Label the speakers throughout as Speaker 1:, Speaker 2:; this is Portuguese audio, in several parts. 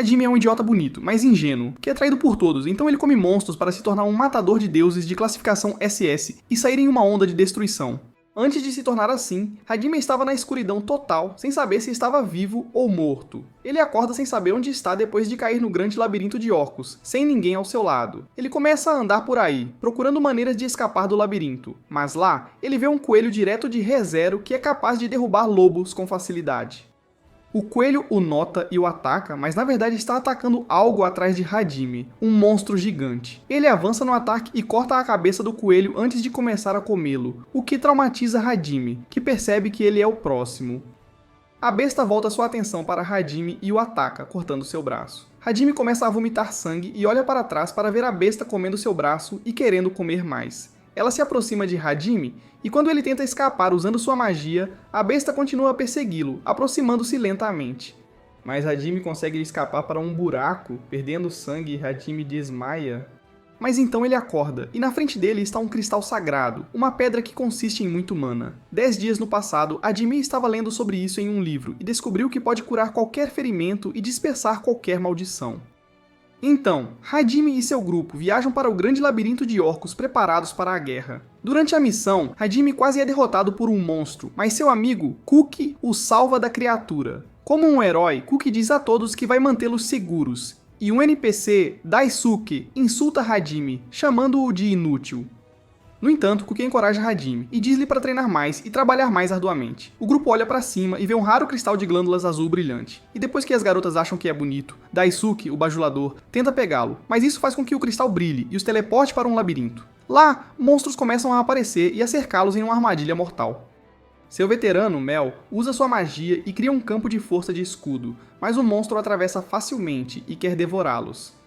Speaker 1: Hajime é um idiota bonito, mas ingênuo, que é traído por todos, então ele come monstros para se tornar um matador de deuses de classificação SS e sair em uma onda de destruição. Antes de se tornar assim, Hajime estava na escuridão total, sem saber se estava vivo ou morto. Ele acorda sem saber onde está depois de cair no grande labirinto de orcos, sem ninguém ao seu lado. Ele começa a andar por aí, procurando maneiras de escapar do labirinto, mas lá, ele vê um coelho direto de ReZero que é capaz de derrubar lobos com facilidade. O coelho o nota e o ataca, mas na verdade está atacando algo atrás de Hajime, um monstro gigante. Ele avança no ataque e corta a cabeça do coelho antes de começar a comê-lo, o que traumatiza Hajime, que percebe que ele é o próximo. A besta volta sua atenção para Hajime e o ataca, cortando seu braço. Hajime começa a vomitar sangue e olha para trás para ver a besta comendo seu braço e querendo comer mais. Ela se aproxima de Hajime, e quando ele tenta escapar usando sua magia, a besta continua a persegui-lo, aproximando-se lentamente. Mas Hajime consegue escapar para um buraco, perdendo sangue e Hajime desmaia. Mas então ele acorda, e na frente dele está um cristal sagrado, uma pedra que consiste em muito mana. 10 dias no passado, Hajime estava lendo sobre isso em um livro, e descobriu que pode curar qualquer ferimento e dispersar qualquer maldição. Então, Hajime e seu grupo viajam para o grande labirinto de orcos preparados para a guerra. Durante a missão, Hajime quase é derrotado por um monstro, mas seu amigo, Kuki, o salva da criatura. Como um herói, Kuki diz a todos que vai mantê-los seguros, e um NPC, Daisuke, insulta Hajime, chamando-o de inútil. No entanto, Kuki encoraja Hajime e diz-lhe para treinar mais e trabalhar mais arduamente. O grupo olha para cima e vê um raro cristal de glândulas azul brilhante. E depois que as garotas acham que é bonito, Daisuke, o bajulador, tenta pegá-lo, mas isso faz com que o cristal brilhe e os teleporte para um labirinto. Lá, monstros começam a aparecer e a cercá-los em uma armadilha mortal. Seu veterano, Mel, usa sua magia e cria um campo de força de escudo, mas o monstro atravessa facilmente e quer devorá-los.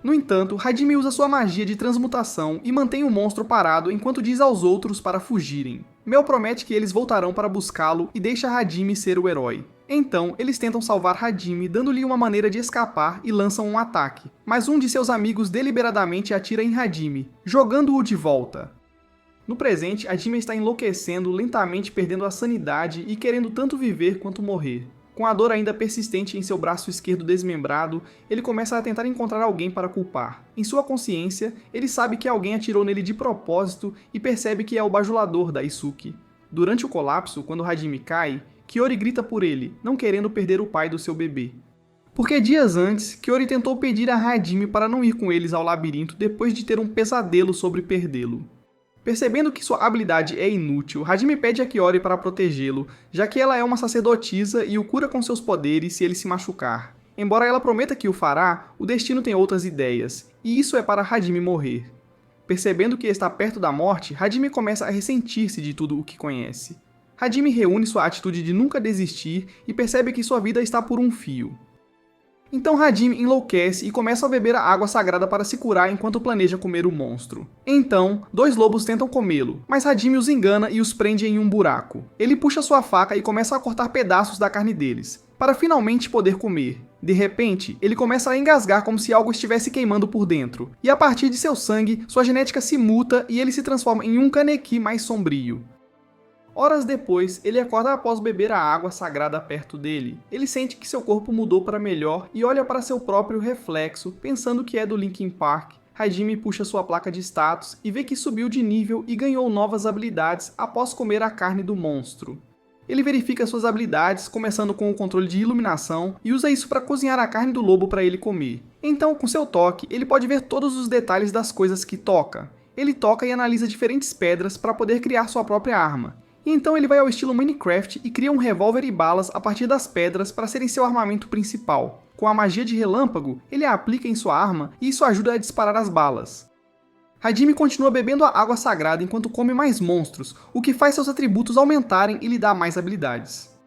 Speaker 1: No entanto, Hajime usa sua magia de transmutação e mantém o monstro parado enquanto diz aos outros para fugirem. Mel promete que eles voltarão para buscá-lo e deixa Hajime ser o herói. Então, eles tentam salvar Hajime dando-lhe uma maneira de escapar e lançam um ataque, mas um de seus amigos deliberadamente atira em Hajime, jogando-o de volta. No presente, Hajime está enlouquecendo, lentamente perdendo a sanidade e querendo tanto viver quanto morrer. Com a dor ainda persistente em seu braço esquerdo desmembrado, ele começa a tentar encontrar alguém para culpar. Em sua consciência, ele sabe que alguém atirou nele de propósito e percebe que é o bajulador Daisuke. Durante o colapso, quando Hajime cai, Kyori grita por ele, não querendo perder o pai do seu bebê. Porque dias antes, Kyori tentou pedir a Hajime para não ir com eles ao labirinto depois de ter um pesadelo sobre perdê-lo. Percebendo que sua habilidade é inútil, Hajime pede a Kyori para protegê-lo, já que ela é uma sacerdotisa e o cura com seus poderes se ele se machucar. Embora ela prometa que o fará, o destino tem outras ideias, e isso é para Hajime morrer. Percebendo que está perto da morte, Hajime começa a ressentir-se de tudo o que conhece. Hajime reúne sua atitude de nunca desistir e percebe que sua vida está por um fio. Então Hajime enlouquece e começa a beber a água sagrada para se curar enquanto planeja comer o monstro. Então, 2 lobos tentam comê-lo, mas Hajime os engana e os prende em um buraco. Ele puxa sua faca e começa a cortar pedaços da carne deles, para finalmente poder comer. De repente, ele começa a engasgar como se algo estivesse queimando por dentro, e a partir de seu sangue, sua genética se muta e ele se transforma em um Kaneki mais sombrio. Horas depois, ele acorda após beber a água sagrada perto dele. Ele sente que seu corpo mudou para melhor e olha para seu próprio reflexo, pensando que é do Linkin Park. Hajime puxa sua placa de status e vê que subiu de nível e ganhou novas habilidades após comer a carne do monstro. Ele verifica suas habilidades, começando com o controle de iluminação, e usa isso para cozinhar a carne do lobo para ele comer. Então, com seu toque, ele pode ver todos os detalhes das coisas que toca. Ele toca e analisa diferentes pedras para poder criar sua própria arma. E então ele vai ao estilo Minecraft e cria um revólver e balas a partir das pedras para serem seu armamento principal. Com a magia de relâmpago, ele a aplica em sua arma e isso ajuda a disparar as balas. Hajime continua bebendo a água sagrada enquanto come mais monstros, o que faz seus atributos aumentarem e lhe dá mais habilidades.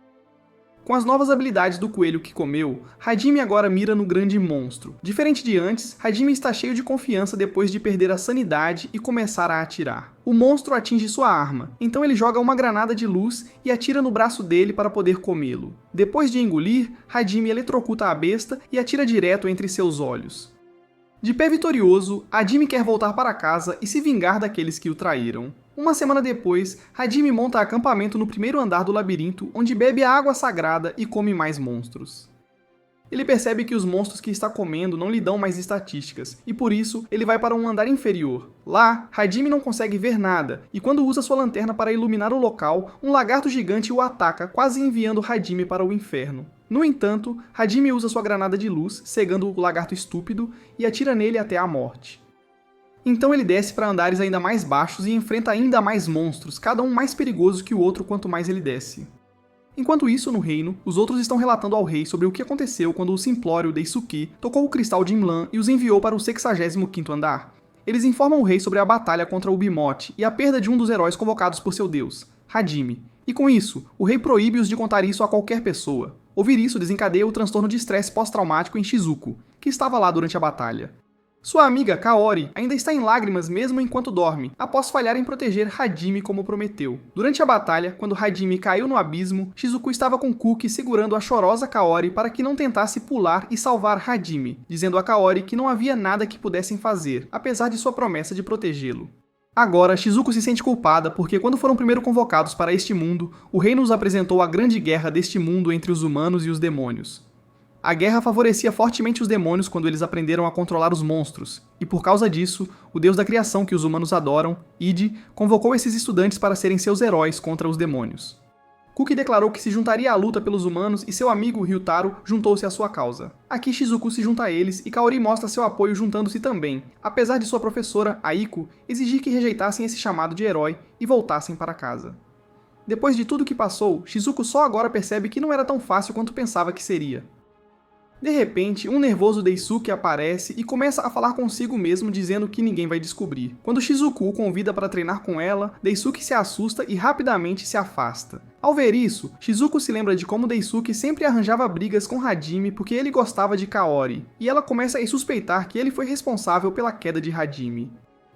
Speaker 1: Com as novas habilidades do coelho que comeu, Hajime agora mira no grande monstro. Diferente de antes, Hajime está cheio de confiança depois de perder a sanidade e começar a atirar. O monstro atinge sua arma, então ele joga uma granada de luz e atira no braço dele para poder comê-lo. Depois de engolir, Hajime eletrocuta a besta e atira direto entre seus olhos. De pé vitorioso, Hajime quer voltar para casa e se vingar daqueles que o traíram. Uma semana depois, Hajime monta acampamento no primeiro andar do labirinto, onde bebe a água sagrada e come mais monstros. Ele percebe que os monstros que está comendo não lhe dão mais estatísticas, e por isso ele vai para um andar inferior. Lá, Hajime não consegue ver nada, e quando usa sua lanterna para iluminar o local, um lagarto gigante o ataca, quase enviando Hajime para o inferno. No entanto, Hajime usa sua granada de luz, cegando o lagarto estúpido, e atira nele até a morte. Então ele desce para andares ainda mais baixos e enfrenta ainda mais monstros, cada um mais perigoso que o outro quanto mais ele desce. Enquanto isso, no reino, os outros estão relatando ao rei sobre o que aconteceu quando o simplório Deisuke tocou o cristal de Imlan e os enviou para o 65º andar. Eles informam o rei sobre a batalha contra o Behemoth e a perda de um dos heróis convocados por seu deus, Hajime. E com isso, o rei proíbe-os de contar isso a qualquer pessoa. Ouvir isso desencadeia o transtorno de estresse pós-traumático em Shizuko, que estava lá durante a batalha. Sua amiga, Kaori, ainda está em lágrimas mesmo enquanto dorme, após falhar em proteger Hajime como prometeu. Durante a batalha, quando Hajime caiu no abismo, Shizuku estava com Kuki segurando a chorosa Kaori para que não tentasse pular e salvar Hajime, dizendo a Kaori que não havia nada que pudessem fazer, apesar de sua promessa de protegê-lo. Agora, Shizuko se sente culpada porque quando foram primeiro convocados para este mundo, o rei nos apresentou a grande guerra deste mundo entre os humanos e os demônios. A guerra favorecia fortemente os demônios quando eles aprenderam a controlar os monstros, e por causa disso, o deus da criação que os humanos adoram, Id, convocou esses estudantes para serem seus heróis contra os demônios. Kuki declarou que se juntaria à luta pelos humanos e seu amigo Ryutaro juntou-se à sua causa. Aqui Shizuku se junta a eles e Kaori mostra seu apoio juntando-se também, apesar de sua professora, Aiko, exigir que rejeitassem esse chamado de herói e voltassem para casa. Depois de tudo que passou, Shizuku só agora percebe que não era tão fácil quanto pensava que seria. De repente, um nervoso Deisuke aparece e começa a falar consigo mesmo dizendo que ninguém vai descobrir. Quando Shizuku o convida para treinar com ela, Deisuke se assusta e rapidamente se afasta. Ao ver isso, Shizuku se lembra de como Deisuke sempre arranjava brigas com Hajime porque ele gostava de Kaori, e ela começa a suspeitar que ele foi responsável pela queda de Hajime.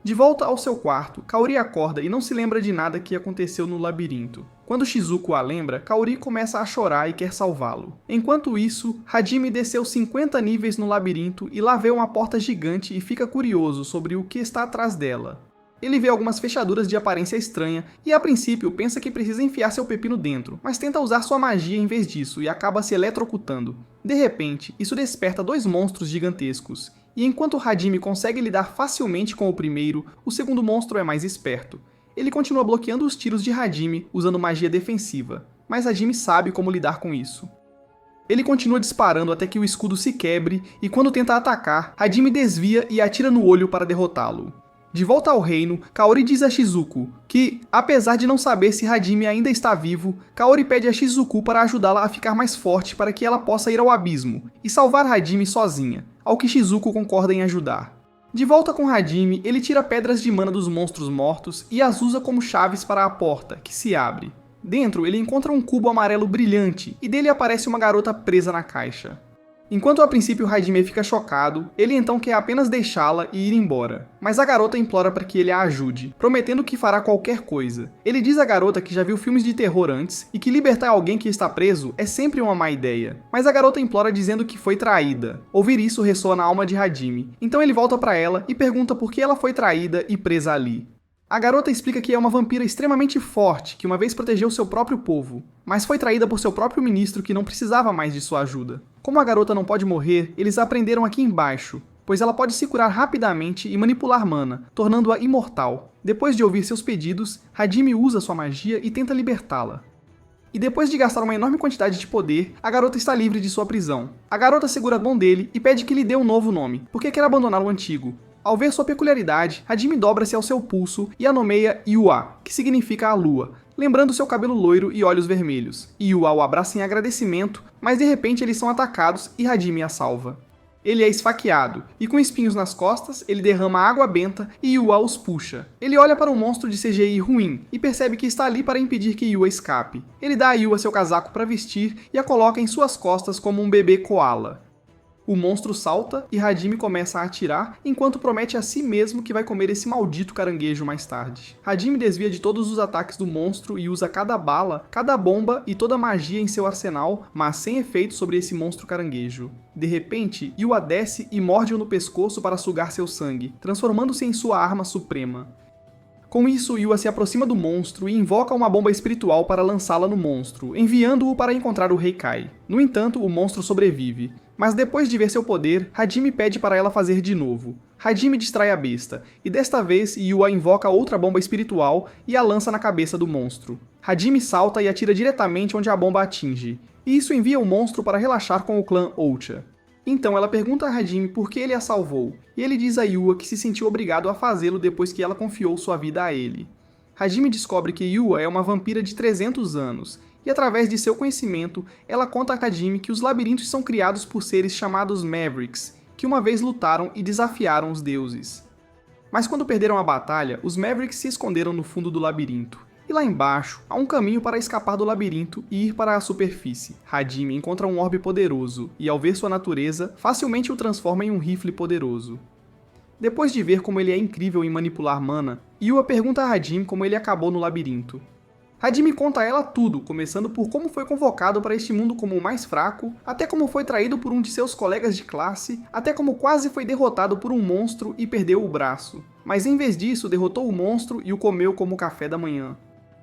Speaker 1: De volta ao seu quarto, Kaori acorda e não se lembra de nada que aconteceu no labirinto. Quando Shizuko a lembra, Kaori começa a chorar e quer salvá-lo. Enquanto isso, Hajime desceu 50 níveis no labirinto e lá vê uma porta gigante e fica curioso sobre o que está atrás dela. Ele vê algumas fechaduras de aparência estranha e a princípio pensa que precisa enfiar seu pepino dentro, mas tenta usar sua magia em vez disso e acaba se eletrocutando. De repente, isso desperta dois monstros gigantescos. E enquanto Hajime consegue lidar facilmente com o primeiro, o segundo monstro é mais esperto. Ele continua bloqueando os tiros de Hajime usando magia defensiva, mas Hajime sabe como lidar com isso. Ele continua disparando até que o escudo se quebre e quando tenta atacar, Hajime desvia e atira no olho para derrotá-lo. De volta ao reino, Kaori diz a Shizuko que, apesar de não saber se Hajime ainda está vivo, Kaori pede a Shizuko para ajudá-la a ficar mais forte para que ela possa ir ao abismo e salvar Hajime sozinha, ao que Shizuko concorda em ajudar. De volta com Hajime, ele tira pedras de mana dos monstros mortos e as usa como chaves para a porta, que se abre. Dentro, ele encontra um cubo amarelo brilhante e dele aparece uma garota presa na caixa. Enquanto a princípio Hajime fica chocado, ele então quer apenas deixá-la e ir embora. Mas a garota implora para que ele a ajude, prometendo que fará qualquer coisa. Ele diz à garota que já viu filmes de terror antes e que libertar alguém que está preso é sempre uma má ideia. Mas a garota implora dizendo que foi traída. Ouvir isso ressoa na alma de Hajime. Então ele volta para ela e pergunta por que ela foi traída e presa ali. A garota explica que é uma vampira extremamente forte, que uma vez protegeu seu próprio povo, mas foi traída por seu próprio ministro que não precisava mais de sua ajuda. Como a garota não pode morrer, eles a aprenderam aqui embaixo, pois ela pode se curar rapidamente e manipular mana, tornando-a imortal. Depois de ouvir seus pedidos, Hajime usa sua magia e tenta libertá-la. E depois de gastar uma enorme quantidade de poder, a garota está livre de sua prisão. A garota segura a mão dele e pede que lhe dê um novo nome, porque quer abandonar o antigo. Ao ver sua peculiaridade, Hajime dobra-se ao seu pulso e a nomeia Yua, que significa a lua, lembrando seu cabelo loiro e olhos vermelhos. Yua o abraça em agradecimento, mas de repente eles são atacados e Hajime a salva. Ele é esfaqueado, e com espinhos nas costas, ele derrama água benta e Yua os puxa. Ele olha para um monstro de CGI ruim e percebe que está ali para impedir que Yua escape. Ele dá a Yua seu casaco para vestir e a coloca em suas costas como um bebê koala. O monstro salta e Hajime começa a atirar, enquanto promete a si mesmo que vai comer esse maldito caranguejo mais tarde. Hajime desvia de todos os ataques do monstro e usa cada bala, cada bomba e toda a magia em seu arsenal, mas sem efeito sobre esse monstro caranguejo. De repente, Yua desce e morde-o no pescoço para sugar seu sangue, transformando-se em sua arma suprema. Com isso, Yua se aproxima do monstro e invoca uma bomba espiritual para lançá-la no monstro, enviando-o para encontrar o Rei Kai. No entanto, o monstro sobrevive. Mas depois de ver seu poder, Hajime pede para ela fazer de novo. Hajime distrai a besta, e desta vez Yua invoca outra bomba espiritual e a lança na cabeça do monstro. Hajime salta e atira diretamente onde a bomba atinge, e isso envia o monstro para relaxar com o clã Ocha. Então ela pergunta a Hajime por que ele a salvou, e ele diz a Yua que se sentiu obrigado a fazê-lo depois que ela confiou sua vida a ele. Hajime descobre que Yua é uma vampira de 300 anos, e através de seu conhecimento, ela conta a Hajime que os labirintos são criados por seres chamados Mavericks, que uma vez lutaram e desafiaram os deuses. Mas quando perderam a batalha, os Mavericks se esconderam no fundo do labirinto. E lá embaixo, há um caminho para escapar do labirinto e ir para a superfície. Hajime encontra um orbe poderoso, e ao ver sua natureza, facilmente o transforma em um rifle poderoso. Depois de ver como ele é incrível em manipular mana, Yua pergunta a Hajime como ele acabou no labirinto. Hajime conta a ela tudo, começando por como foi convocado para este mundo como o mais fraco, até como foi traído por um de seus colegas de classe, até como quase foi derrotado por um monstro e perdeu o braço. Mas em vez disso, derrotou o monstro e o comeu como café da manhã.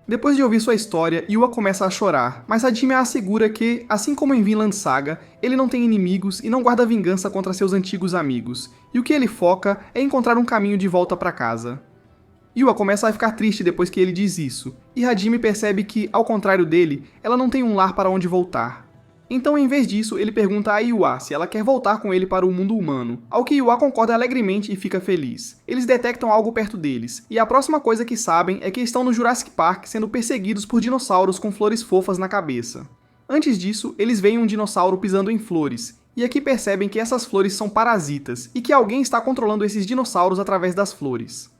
Speaker 1: Depois de ouvir sua história, Yua começa a chorar, mas Hajime a assegura que, assim como em Vinland Saga, ele não tem inimigos e não guarda vingança contra seus antigos amigos, e o que ele foca é encontrar um caminho de volta para casa. Yua começa a ficar triste depois que ele diz isso, e Hajime percebe que, ao contrário dele, ela não tem um lar para onde voltar. Então, em vez disso, ele pergunta a Yua se ela quer voltar com ele para o mundo humano, ao que Yua concorda alegremente e fica feliz. Eles detectam algo perto deles, e a próxima coisa que sabem é que estão no Jurassic Park sendo perseguidos por dinossauros com flores fofas na cabeça. Antes disso, eles veem um dinossauro pisando em flores, e aqui percebem que essas flores são parasitas, e que alguém está controlando esses dinossauros através das flores.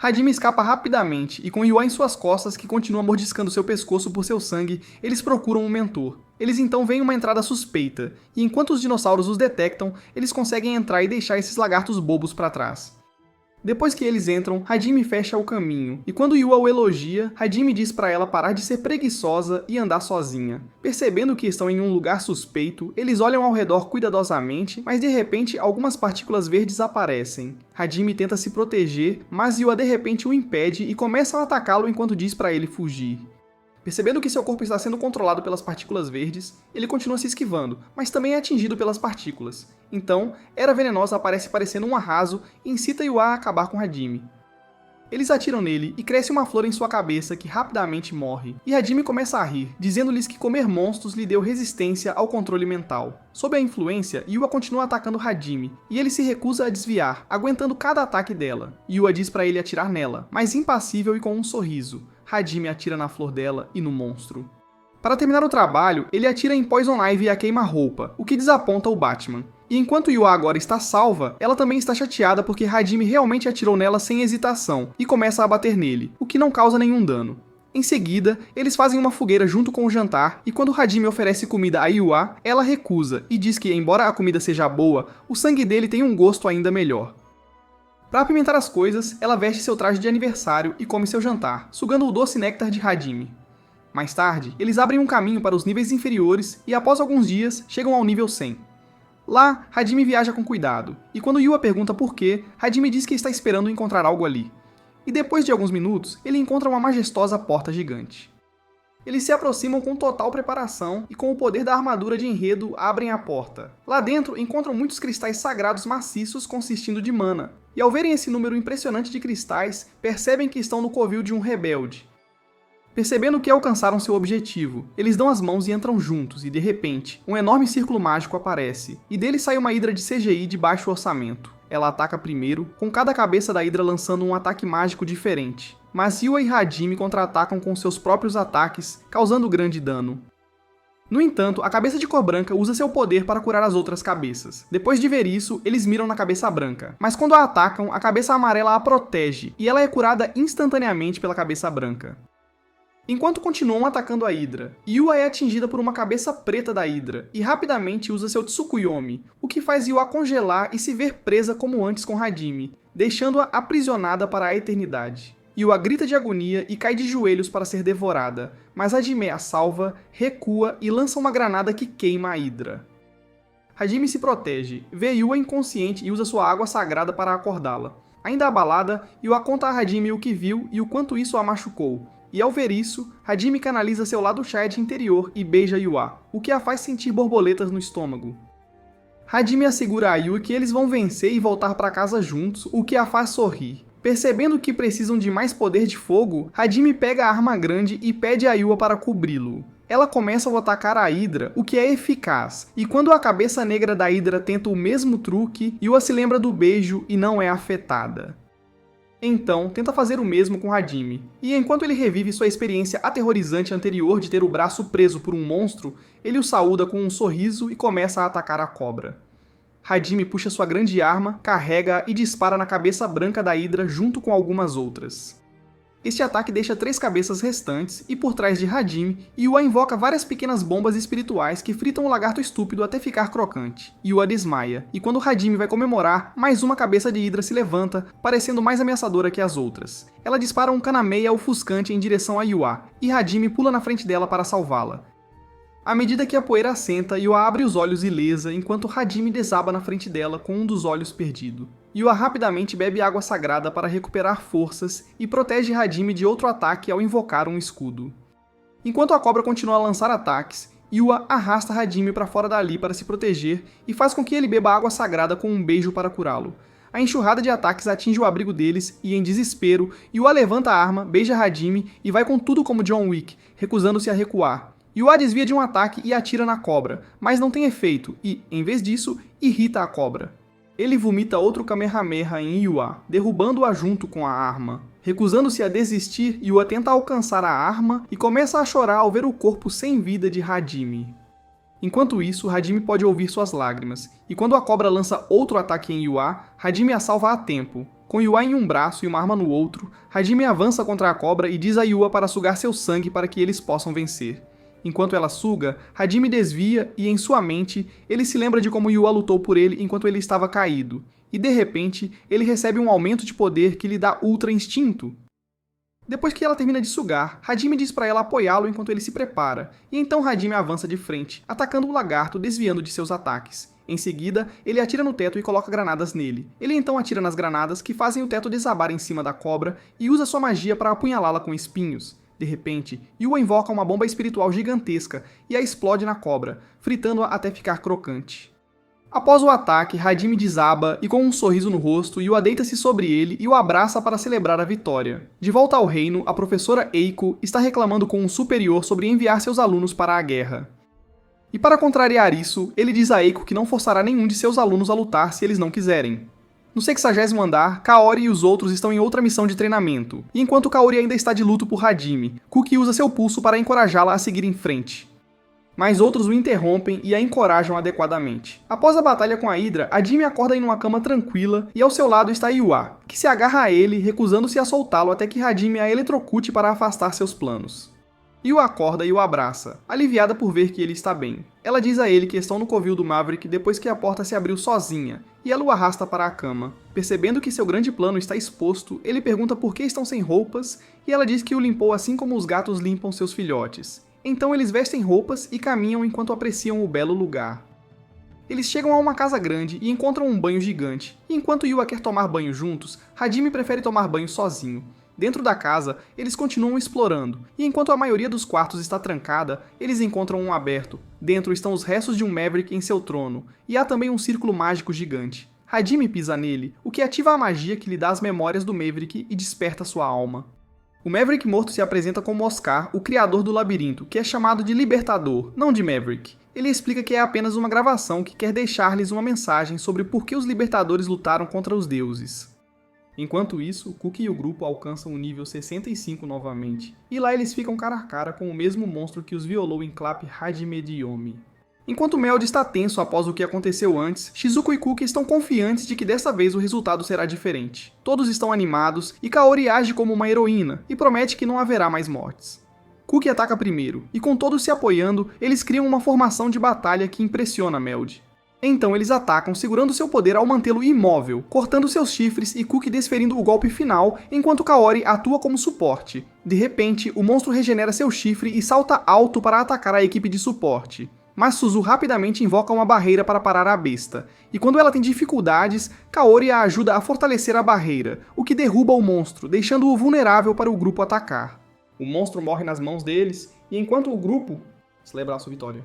Speaker 1: Hajime escapa rapidamente, e com Yua em suas costas, que continua mordiscando seu pescoço por seu sangue, eles procuram um mentor. Eles então veem uma entrada suspeita, e enquanto os dinossauros os detectam, eles conseguem entrar e deixar esses lagartos bobos para trás. Depois que eles entram, Hajime fecha o caminho, e quando Yua o elogia, Hajime diz para ela parar de ser preguiçosa e andar sozinha. Percebendo que estão em um lugar suspeito, eles olham ao redor cuidadosamente, mas de repente algumas partículas verdes aparecem. Hajime tenta se proteger, mas Yua de repente o impede e começa a atacá-lo enquanto diz para ele fugir. Percebendo que seu corpo está sendo controlado pelas partículas verdes, ele continua se esquivando, mas também é atingido pelas partículas. Então, Era Venenosa aparece parecendo um arraso e incita Yua a acabar com Hajime. Eles atiram nele e cresce uma flor em sua cabeça que rapidamente morre, e Hajime começa a rir, dizendo-lhes que comer monstros lhe deu resistência ao controle mental. Sob a influência, Yua continua atacando Hajime, e ele se recusa a desviar, aguentando cada ataque dela. Yua diz para ele atirar nela, mas impassível e com um sorriso. Hajime atira na flor dela e no monstro. Para terminar o trabalho, ele atira em Poison Ivy e a queima-roupa, o que desaponta o Batman. E enquanto Yua agora está salva, ela também está chateada porque Hajime realmente atirou nela sem hesitação e começa a bater nele, o que não causa nenhum dano. Em seguida, eles fazem uma fogueira junto com o jantar e quando Hajime oferece comida a Yua, ela recusa e diz que, embora a comida seja boa, o sangue dele tem um gosto ainda melhor. Para apimentar as coisas, ela veste seu traje de aniversário e come seu jantar, sugando o doce néctar de Hajime. Mais tarde, eles abrem um caminho para os níveis inferiores e após alguns dias, chegam ao nível 100. Lá, Hajime viaja com cuidado, e quando Yua pergunta por quê, Hajime diz que está esperando encontrar algo ali. E depois de alguns minutos, ele encontra uma majestosa porta gigante. Eles se aproximam com total preparação e com o poder da armadura de enredo abrem a porta. Lá dentro encontram muitos cristais sagrados maciços consistindo de mana, e ao verem esse número impressionante de cristais, percebem que estão no covil de um rebelde. Percebendo que alcançaram seu objetivo, eles dão as mãos e entram juntos, e de repente, um enorme círculo mágico aparece, e dele sai uma hidra de CGI de baixo orçamento. Ela ataca primeiro, com cada cabeça da hidra lançando um ataque mágico diferente. Mas Yua e Hajime contra-atacam com seus próprios ataques, causando grande dano. No entanto, a cabeça de cor branca usa seu poder para curar as outras cabeças. Depois de ver isso, eles miram na cabeça branca. Mas quando a atacam, a cabeça amarela a protege, e ela é curada instantaneamente pela cabeça branca. Enquanto continuam atacando a Hydra, Yua é atingida por uma cabeça preta da Hydra, e rapidamente usa seu Tsukuyomi, o que faz Yua congelar e se ver presa como antes com Hajime, deixando-a aprisionada para a eternidade. Yua grita de agonia e cai de joelhos para ser devorada, mas Hajime a salva, recua e lança uma granada que queima a Hydra. Hajime se protege, vê Yua inconsciente e usa sua água sagrada para acordá-la. Ainda abalada, Yua conta a Hajime o que viu e o quanto isso a machucou, e ao ver isso, Hajime canaliza seu lado Chad interior e beija Yua, o que a faz sentir borboletas no estômago. Hajime assegura a Yua que eles vão vencer e voltar para casa juntos, o que a faz sorrir. Percebendo que precisam de mais poder de fogo, Hajime pega a arma grande e pede a Yua para cobri-lo. Ela começa a atacar a Hydra, o que é eficaz, e quando a cabeça negra da Hydra tenta o mesmo truque, Yua se lembra do beijo e não é afetada. Então, tenta fazer o mesmo com Hajime, e enquanto ele revive sua experiência aterrorizante anterior de ter o braço preso por um monstro, ele o saúda com um sorriso e começa a atacar a cobra. Hajime puxa sua grande arma, carrega-a e dispara na cabeça branca da Hydra junto com algumas outras. Este ataque deixa 3 cabeças restantes, e por trás de Hajime, Yua invoca várias pequenas bombas espirituais que fritam o lagarto estúpido até ficar crocante. Yua desmaia, e quando Hajime vai comemorar, mais uma cabeça de Hydra se levanta, parecendo mais ameaçadora que as outras. Ela dispara um Kamehameha ofuscante em direção a Yua, e Hajime pula na frente dela para salvá-la. À medida que a poeira assenta, Yua abre os olhos ilesa, enquanto Hajime desaba na frente dela com um dos olhos perdido. Yua rapidamente bebe água sagrada para recuperar forças e protege Hajime de outro ataque ao invocar um escudo. Enquanto a cobra continua a lançar ataques, Yua arrasta Hajime para fora dali para se proteger e faz com que ele beba água sagrada com um beijo para curá-lo. A enxurrada de ataques atinge o abrigo deles e, em desespero, Yua levanta a arma, beija Hajime e vai com tudo como John Wick, recusando-se a recuar. Yua desvia de um ataque e atira na cobra, mas não tem efeito e, em vez disso, irrita a cobra. Ele vomita outro Kamehameha em Yua, derrubando-a junto com a arma. Recusando-se a desistir, Yua tenta alcançar a arma e começa a chorar ao ver o corpo sem vida de Hajime. Enquanto isso, Hajime pode ouvir suas lágrimas, e quando a cobra lança outro ataque em Yua, Hajime a salva a tempo. Com Yua em um braço e uma arma no outro, Hajime avança contra a cobra e diz a Yua para sugar seu sangue para que eles possam vencer. Enquanto ela suga, Hajime desvia e, em sua mente, ele se lembra de como Yua lutou por ele enquanto ele estava caído, e de repente, ele recebe um aumento de poder que lhe dá ultra instinto. Depois que ela termina de sugar, Hajime diz para ela apoiá-lo enquanto ele se prepara, e então Hajime avança de frente, atacando o lagarto, desviando de seus ataques. Em seguida, ele atira no teto e coloca granadas nele. Ele então atira nas granadas, que fazem o teto desabar em cima da cobra, e usa sua magia para apunhalá-la com espinhos. De repente, Yua invoca uma bomba espiritual gigantesca e a explode na cobra, fritando-a até ficar crocante. Após o ataque, Hajime desaba e, com um sorriso no rosto, Yua deita-se sobre ele e o abraça para celebrar a vitória. De volta ao reino, a professora Eiko está reclamando com um superior sobre enviar seus alunos para a guerra. E para contrariar isso, ele diz a Eiko que não forçará nenhum de seus alunos a lutar se eles não quiserem. No 60º andar, Kaori e os outros estão em outra missão de treinamento, e enquanto Kaori ainda está de luto por Hajime, Kuki usa seu pulso para encorajá-la a seguir em frente. Mas outros o interrompem e a encorajam adequadamente. Após a batalha com a Hydra, Hajime acorda em uma cama tranquila e ao seu lado está Yua, que se agarra a ele, recusando-se a soltá-lo até que Hajime a eletrocute para afastar seus planos. Yua acorda e o abraça, aliviada por ver que ele está bem. Ela diz a ele que estão no covil do Maverick depois que a porta se abriu sozinha, e ela o arrasta para a cama. Percebendo que seu grande plano está exposto, ele pergunta por que estão sem roupas, e ela diz que o limpou assim como os gatos limpam seus filhotes. Então eles vestem roupas e caminham enquanto apreciam o belo lugar. Eles chegam a uma casa grande e encontram um banho gigante, e enquanto Yua quer tomar banho juntos, Hajime prefere tomar banho sozinho. Dentro da casa, eles continuam explorando, e enquanto a maioria dos quartos está trancada, eles encontram um aberto. Dentro estão os restos de um Maverick em seu trono, e há também um círculo mágico gigante. Hajime pisa nele, o que ativa a magia que lhe dá as memórias do Maverick e desperta sua alma. O Maverick morto se apresenta como Oscar, o criador do labirinto, que é chamado de Libertador, não de Maverick. Ele explica que é apenas uma gravação que quer deixar-lhes uma mensagem sobre por que os Libertadores lutaram contra os deuses. Enquanto isso, Kuki e o grupo alcançam o nível 65 novamente, e lá eles ficam cara a cara com o mesmo monstro que os violou em Clap Hajime de Yomi. Enquanto Meld está tenso após o que aconteceu antes, Shizuko e Kuki estão confiantes de que dessa vez o resultado será diferente. Todos estão animados, e Kaori age como uma heroína, e promete que não haverá mais mortes. Kuki ataca primeiro, e com todos se apoiando, eles criam uma formação de batalha que impressiona Meld. Então eles atacam segurando seu poder ao mantê-lo imóvel, cortando seus chifres e Kuki desferindo o golpe final, enquanto Kaori atua como suporte. De repente, o monstro regenera seu chifre e salta alto para atacar a equipe de suporte. Mas Suzu rapidamente invoca uma barreira para parar a besta, e quando ela tem dificuldades, Kaori a ajuda a fortalecer a barreira, o que derruba o monstro, deixando-o vulnerável para o grupo atacar. O monstro morre nas mãos deles, e enquanto o grupo celebra sua vitória.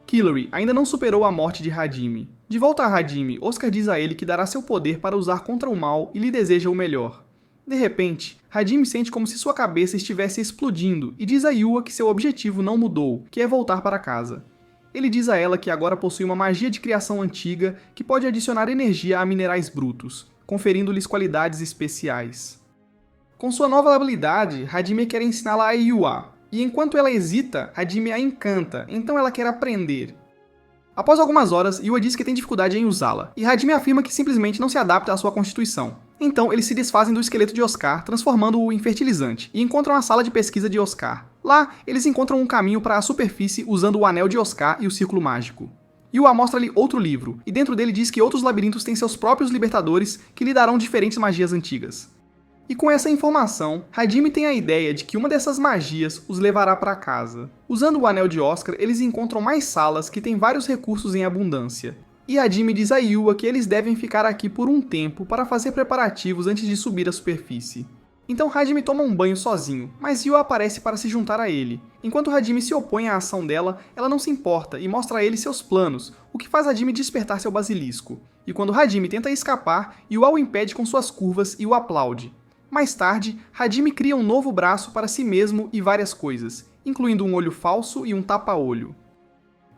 Speaker 1: Killary ainda não superou a morte de Hajime. De volta a Hajime, Oscar diz a ele que dará seu poder para usar contra o mal e lhe deseja o melhor. De repente, Hajime sente como se sua cabeça estivesse explodindo e diz a Yua que seu objetivo não mudou, que é voltar para casa. Ele diz a ela que agora possui uma magia de criação antiga que pode adicionar energia a minerais brutos, conferindo-lhes qualidades especiais. Com sua nova habilidade, Hajime quer ensiná-la a Yua, e enquanto ela hesita, Hajime a encanta, então ela quer aprender. Após algumas horas, Yua diz que tem dificuldade em usá-la, e Hajime afirma que simplesmente não se adapta à sua constituição. Então, eles se desfazem do esqueleto de Oscar, transformando-o em fertilizante, e encontram a sala de pesquisa de Oscar. Lá, eles encontram um caminho para a superfície usando o anel de Oscar e o círculo mágico. Yua mostra-lhe outro livro, e dentro dele diz que outros labirintos têm seus próprios libertadores que lhe darão diferentes magias antigas. E com essa informação, Hajime tem a ideia de que uma dessas magias os levará para casa. Usando o anel de Oscar, eles encontram mais salas que têm vários recursos em abundância. E Hajime diz a Yua que eles devem ficar aqui por um tempo para fazer preparativos antes de subir à superfície. Então Hajime toma um banho sozinho, mas Yua aparece para se juntar a ele. Enquanto Hajime se opõe à ação dela, ela não se importa e mostra a ele seus planos, o que faz Hajime despertar seu basilisco. E quando Hajime tenta escapar, Yua o impede com suas curvas e o aplaude. Mais tarde, Hajime cria um novo braço para si mesmo e várias coisas, incluindo um olho falso e um tapa-olho.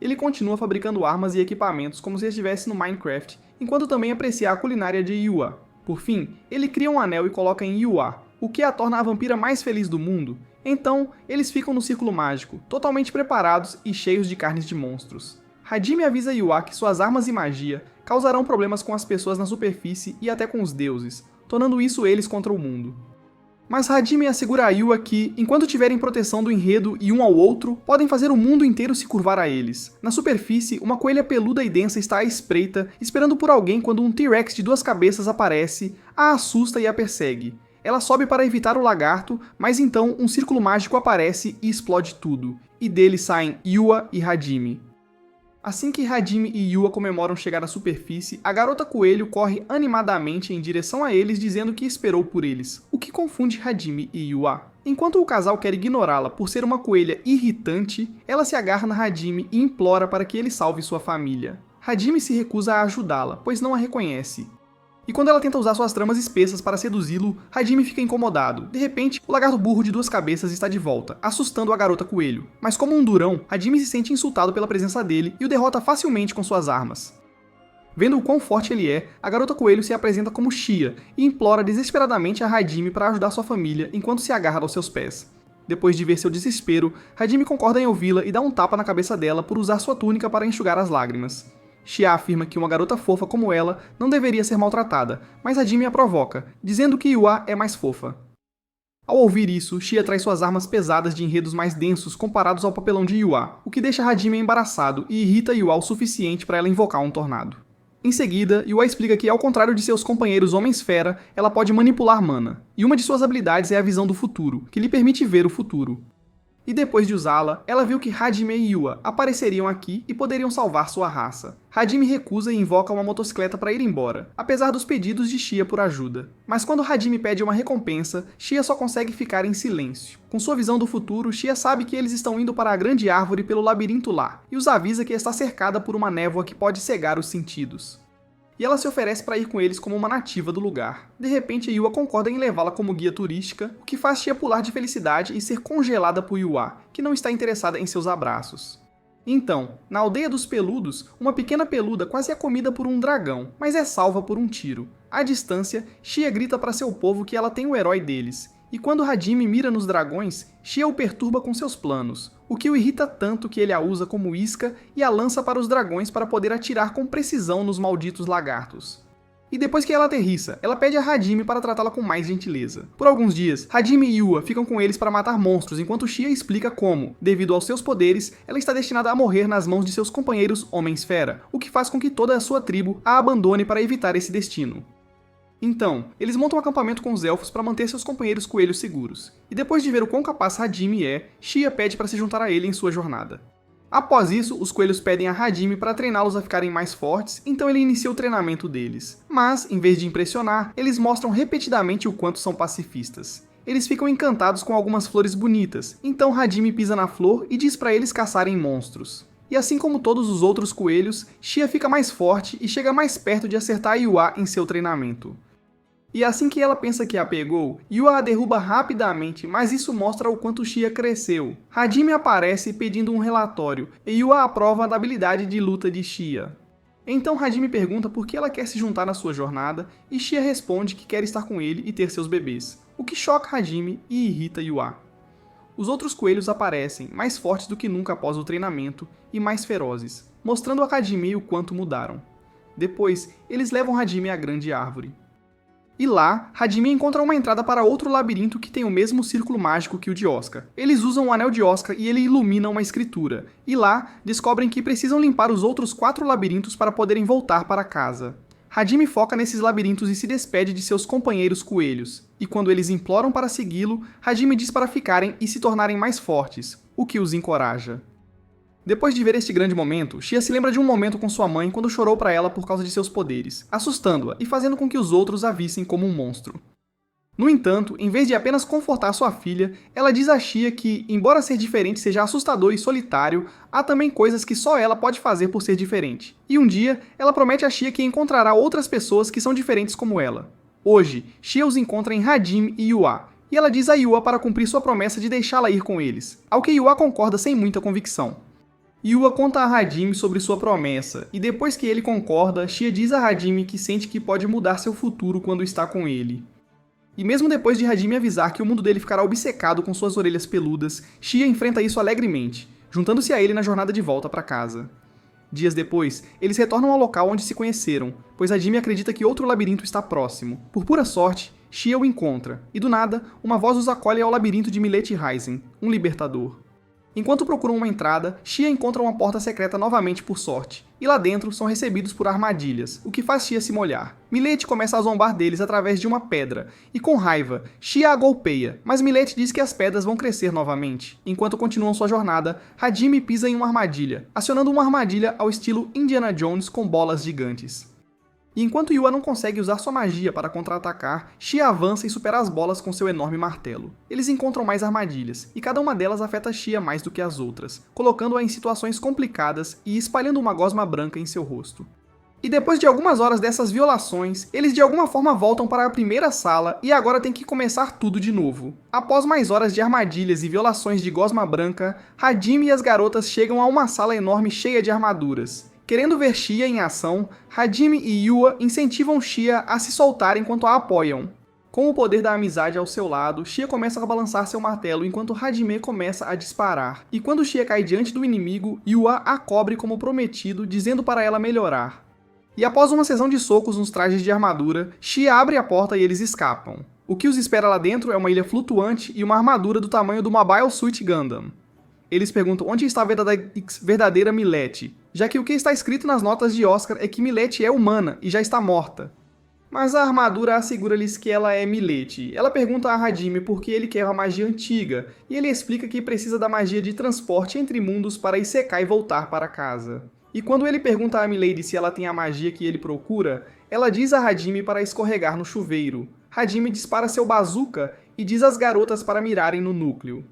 Speaker 1: Ele continua fabricando armas e equipamentos como se estivesse no Minecraft, enquanto também aprecia a culinária de Yua. Por fim, ele cria um anel e coloca em Yua, o que a torna a vampira mais feliz do mundo. Então, eles ficam no círculo mágico, totalmente preparados e cheios de carnes de monstros. Hajime avisa Yua que suas armas e magia causarão problemas com as pessoas na superfície e até com os deuses, tornando isso eles contra o mundo. Mas Hajime assegura a Yua que, enquanto tiverem proteção do enredo e um ao outro, podem fazer o mundo inteiro se curvar a eles. Na superfície, uma coelha peluda e densa está à espreita, esperando por alguém quando um T-Rex de 2 cabeças aparece, a assusta e a persegue. Ela sobe para evitar o lagarto, mas então um círculo mágico aparece e explode tudo, e dele saem Yua e Hajime. Assim que Hajime e Yua comemoram chegar à superfície, a garota coelho corre animadamente em direção a eles dizendo que esperou por eles, o que confunde Hajime e Yua. Enquanto o casal quer ignorá-la por ser uma coelha irritante, ela se agarra na Hajime e implora para que ele salve sua família. Hajime se recusa a ajudá-la, pois não a reconhece. E quando ela tenta usar suas tramas espessas para seduzi-lo, Hajime fica incomodado. De repente, o lagarto burro de 2 cabeças está de volta, assustando a garota coelho. Mas como um durão, Hajime se sente insultado pela presença dele e o derrota facilmente com suas armas. Vendo o quão forte ele é, a garota coelho se apresenta como Shia e implora desesperadamente a Hajime para ajudar sua família enquanto se agarra aos seus pés. Depois de ver seu desespero, Hajime concorda em ouvi-la e dá um tapa na cabeça dela por usar sua túnica para enxugar as lágrimas. Shia afirma que uma garota fofa como ela não deveria ser maltratada, mas Hajime a provoca, dizendo que Yua é mais fofa. Ao ouvir isso, Shia traz suas armas pesadas de enredos mais densos comparados ao papelão de Yua, o que deixa Hajime embaraçado e irrita Yua o suficiente para ela invocar um tornado. Em seguida, Yua explica que, ao contrário de seus companheiros Homens-Fera, ela pode manipular mana, e uma de suas habilidades é a visão do futuro, que lhe permite ver o futuro. E depois de usá-la, ela viu que Hajime e Yua apareceriam aqui e poderiam salvar sua raça. Hajime recusa e invoca uma motocicleta para ir embora, apesar dos pedidos de Shia por ajuda. Mas quando Hajime pede uma recompensa, Shia só consegue ficar em silêncio. Com sua visão do futuro, Shia sabe que eles estão indo para a grande árvore pelo labirinto lá, e os avisa que está cercada por uma névoa que pode cegar os sentidos. E ela se oferece para ir com eles como uma nativa do lugar. De repente, Yua concorda em levá-la como guia turística, o que faz Shia pular de felicidade e ser congelada por Yua, que não está interessada em seus abraços. Então, na aldeia dos peludos, uma pequena peluda quase é comida por um dragão, mas é salva por um tiro. À distância, Shia grita para seu povo que ela tem o herói deles, e quando Hajime mira nos dragões, Shia o perturba com seus planos, o que o irrita tanto que ele a usa como isca e a lança para os dragões para poder atirar com precisão nos malditos lagartos. E depois que ela aterrissa, ela pede a Hajime para tratá-la com mais gentileza. Por alguns dias, Hajime e Yua ficam com eles para matar monstros, enquanto Shia explica como, devido aos seus poderes, ela está destinada a morrer nas mãos de seus companheiros Homens-Fera, o que faz com que toda a sua tribo a abandone para evitar esse destino. Então, eles montam um acampamento com os elfos para manter seus companheiros coelhos seguros. E depois de ver o quão capaz Hajime é, Shia pede para se juntar a ele em sua jornada. Após isso, os coelhos pedem a Hajime para treiná-los a ficarem mais fortes, então ele inicia o treinamento deles. Mas, em vez de impressionar, eles mostram repetidamente o quanto são pacifistas. Eles ficam encantados com algumas flores bonitas, então Hajime pisa na flor e diz para eles caçarem monstros. E assim como todos os outros coelhos, Shia fica mais forte e chega mais perto de acertar Yua em seu treinamento. E assim que ela pensa que a pegou, Yua a derruba rapidamente, mas isso mostra o quanto Shia cresceu. Hajime aparece pedindo um relatório, e Yua aprova da habilidade de luta de Shia. Então Hajime pergunta por que ela quer se juntar na sua jornada, e Shia responde que quer estar com ele e ter seus bebês, o que choca Hajime e irrita Yua. Os outros coelhos aparecem, mais fortes do que nunca após o treinamento, e mais ferozes, mostrando a Hajime o quanto mudaram. Depois, eles levam Hajime à grande árvore. E lá, Hajime encontra uma entrada para outro labirinto que tem o mesmo círculo mágico que o de Oscar. Eles usam o anel de Oscar e ele ilumina uma escritura. E lá, descobrem que precisam limpar os outros 4 labirintos para poderem voltar para casa. Hajime foca nesses labirintos e se despede de seus companheiros coelhos. E quando eles imploram para segui-lo, Hajime diz para ficarem e se tornarem mais fortes, o que os encoraja. Depois de ver este grande momento, Shia se lembra de um momento com sua mãe quando chorou para ela por causa de seus poderes, assustando-a e fazendo com que os outros a vissem como um monstro. No entanto, em vez de apenas confortar sua filha, ela diz a Shia que, embora ser diferente seja assustador e solitário, há também coisas que só ela pode fazer por ser diferente. E um dia, ela promete a Shia que encontrará outras pessoas que são diferentes como ela. Hoje, Shia os encontra em Hajime e Yua, e ela diz a Yua para cumprir sua promessa de deixá-la ir com eles, ao que Yua concorda sem muita convicção. Yua conta a Hajime sobre sua promessa, e depois que ele concorda, Shia diz a Hajime que sente que pode mudar seu futuro quando está com ele. E mesmo depois de Hajime avisar que o mundo dele ficará obcecado com suas orelhas peludas, Shia enfrenta isso alegremente, juntando-se a ele na jornada de volta para casa. Dias depois, eles retornam ao local onde se conheceram, pois Hajime acredita que outro labirinto está próximo. Por pura sorte, Shia o encontra, e do nada, uma voz os acolhe ao labirinto de Millet Raizen, um libertador. Enquanto procuram uma entrada, Shia encontra uma porta secreta novamente por sorte, e lá dentro são recebidos por armadilhas, o que faz Shia se molhar. Millet começa a zombar deles através de uma pedra, e com raiva, Shia a golpeia, mas Millet diz que as pedras vão crescer novamente. Enquanto continuam sua jornada, Hajime pisa em uma armadilha, acionando uma armadilha ao estilo Indiana Jones com bolas gigantes. E enquanto Yua não consegue usar sua magia para contra-atacar, Shia avança e supera as bolas com seu enorme martelo. Eles encontram mais armadilhas, e cada uma delas afeta Shia mais do que as outras, colocando-a em situações complicadas e espalhando uma gosma branca em seu rosto. E depois de algumas horas dessas violações, eles de alguma forma voltam para a primeira sala e agora tem que começar tudo de novo. Após mais horas de armadilhas e violações de gosma branca, Hajime e as garotas chegam a uma sala enorme cheia de armaduras. Querendo ver Shia em ação, Hajime e Yua incentivam Shia a se soltar enquanto a apoiam. Com o poder da amizade ao seu lado, Shia começa a balançar seu martelo enquanto Hajime começa a disparar. E quando Shia cai diante do inimigo, Yua a cobre como prometido, dizendo para ela melhorar. E após uma sessão de socos nos trajes de armadura, Shia abre a porta e eles escapam. O que os espera lá dentro é uma ilha flutuante e uma armadura do tamanho do Mobile Suit Gundam. Eles perguntam onde está a verdadeira Millet, já que o que está escrito nas notas de Oscar é que Millet é humana e já está morta. Mas a armadura assegura-lhes que ela é Millet. Ela pergunta a Hajime por que ele quer a magia antiga, e ele explica que precisa da magia de transporte entre mundos para Isekai voltar para casa. E quando ele pergunta a Milady se ela tem a magia que ele procura, ela diz a Hajime para escorregar no chuveiro. Hajime dispara seu bazooka e diz às garotas para mirarem no núcleo.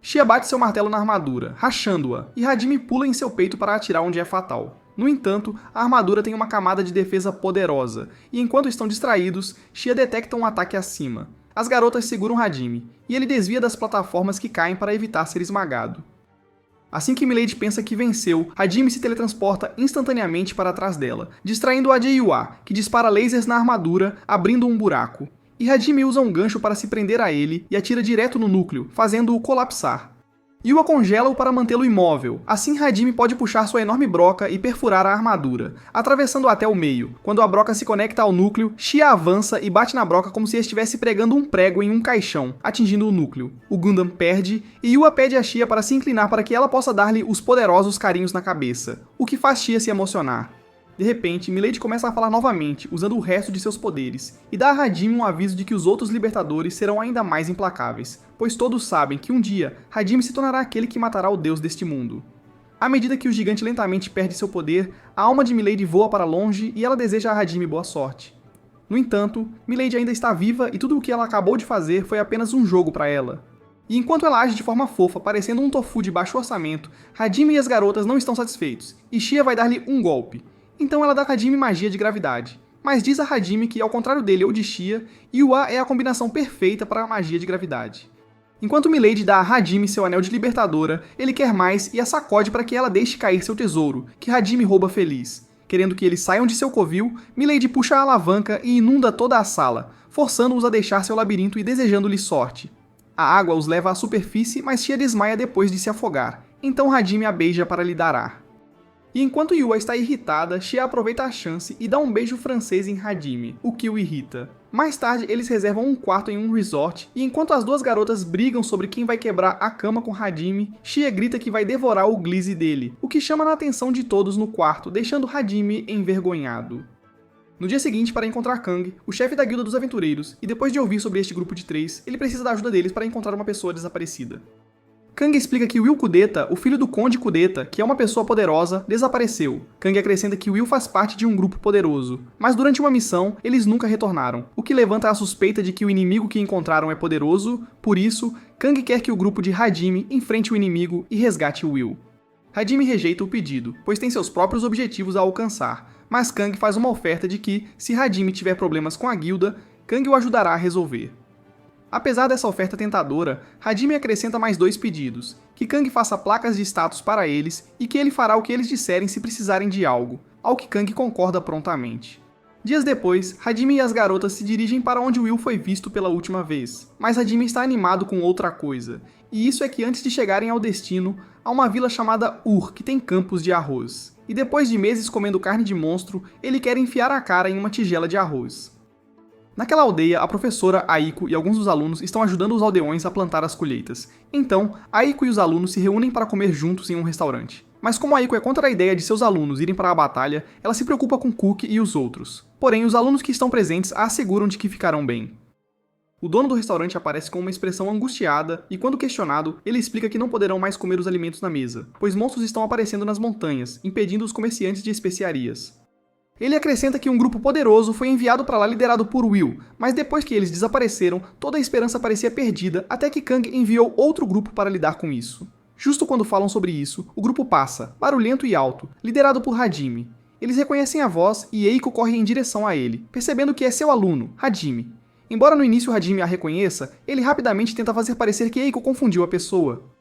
Speaker 1: Shia bate seu martelo na armadura, rachando-a, e Hajime pula em seu peito para atirar onde é fatal. No entanto, a armadura tem uma camada de defesa poderosa, e enquanto estão distraídos, Shia detecta um ataque acima. As garotas seguram Hajime, e ele desvia das plataformas que caem para evitar ser esmagado. Assim que Milady pensa que venceu, Hajime se teletransporta instantaneamente para trás dela, distraindo-a de Yua, que dispara lasers na armadura, abrindo um buraco. E Hajime usa um gancho para se prender a ele e atira direto no núcleo, fazendo-o colapsar. Yua congela-o para mantê-lo imóvel, assim Hajime pode puxar sua enorme broca e perfurar a armadura, atravessando até o meio. Quando a broca se conecta ao núcleo, Shia avança e bate na broca como se estivesse pregando um prego em um caixão, atingindo o núcleo. O Gundam perde, e Yua pede a Shia para se inclinar para que ela possa dar-lhe os poderosos carinhos na cabeça, o que faz Shia se emocionar. De repente, Milady começa a falar novamente, usando o resto de seus poderes, e dá a Hajime um aviso de que os outros libertadores serão ainda mais implacáveis, pois todos sabem que um dia, Hajime se tornará aquele que matará o deus deste mundo. À medida que o gigante lentamente perde seu poder, a alma de Milady voa para longe e ela deseja a Hajime boa sorte. No entanto, Milady ainda está viva e tudo o que ela acabou de fazer foi apenas um jogo para ela. E enquanto ela age de forma fofa, parecendo um tofu de baixo orçamento, Hajime e as garotas não estão satisfeitos, e Shia vai dar-lhe um golpe. Então ela dá a Hajime magia de gravidade, mas diz a Hajime que, ao contrário dele ou de Shia, Yua é a combinação perfeita para a magia de gravidade. Enquanto Milady dá a Hajime seu anel de libertadora, ele quer mais e a sacode para que ela deixe cair seu tesouro, que Hajime rouba feliz. Querendo que eles saiam de seu covil, Milady puxa a alavanca e inunda toda a sala, forçando-os a deixar seu labirinto e desejando-lhes sorte. A água os leva à superfície, mas Shia desmaia depois de se afogar, então Hajime a beija para lhe dar ar. E enquanto Yua está irritada, Shia aproveita a chance e dá um beijo francês em Hajime, o que o irrita. Mais tarde, eles reservam um quarto em um resort, e enquanto as duas garotas brigam sobre quem vai quebrar a cama com Hajime, Shia grita que vai devorar o glize dele, o que chama a atenção de todos no quarto, deixando Hajime envergonhado. No dia seguinte, para encontrar Kang, o chefe da guilda dos aventureiros, e depois de ouvir sobre este grupo de 3, ele precisa da ajuda deles para encontrar uma pessoa desaparecida. Kang explica que Will Kudeta, o filho do Conde Kudeta, que é uma pessoa poderosa, desapareceu. Kang acrescenta que Will faz parte de um grupo poderoso, mas durante uma missão, eles nunca retornaram, o que levanta a suspeita de que o inimigo que encontraram é poderoso, por isso, Kang quer que o grupo de Hajime enfrente o inimigo e resgate Will. Hajime rejeita o pedido, pois tem seus próprios objetivos a alcançar, mas Kang faz uma oferta de que, se Hajime tiver problemas com a guilda, Kang o ajudará a resolver. Apesar dessa oferta tentadora, Hajime acrescenta mais 2 pedidos, que Kang faça placas de status para eles e que ele fará o que eles disserem se precisarem de algo, ao que Kang concorda prontamente. Dias depois, Hajime e as garotas se dirigem para onde Will foi visto pela última vez, mas Hajime está animado com outra coisa, e isso é que antes de chegarem ao destino, há uma vila chamada Ur, que tem campos de arroz, e depois de meses comendo carne de monstro, ele quer enfiar a cara em uma tigela de arroz. Naquela aldeia, a professora, Aiko e alguns dos alunos estão ajudando os aldeões a plantar as colheitas. Então, Aiko e os alunos se reúnem para comer juntos em um restaurante. Mas como Aiko é contra a ideia de seus alunos irem para a batalha, ela se preocupa com Cookie e os outros. Porém, os alunos que estão presentes a asseguram de que ficarão bem. O dono do restaurante aparece com uma expressão angustiada e, quando questionado, ele explica que não poderão mais comer os alimentos na mesa, pois monstros estão aparecendo nas montanhas, impedindo os comerciantes de especiarias. Ele acrescenta que um grupo poderoso foi enviado para lá liderado por Will, mas depois que eles desapareceram, toda a esperança parecia perdida até que Kang enviou outro grupo para lidar com isso. Justo quando falam sobre isso, o grupo passa, barulhento e alto, liderado por Hajime. Eles reconhecem a voz e Eiko corre em direção a ele, percebendo que é seu aluno, Hajime. Embora no início Hajime a reconheça, ele rapidamente tenta fazer parecer que Eiko confundiu a pessoa.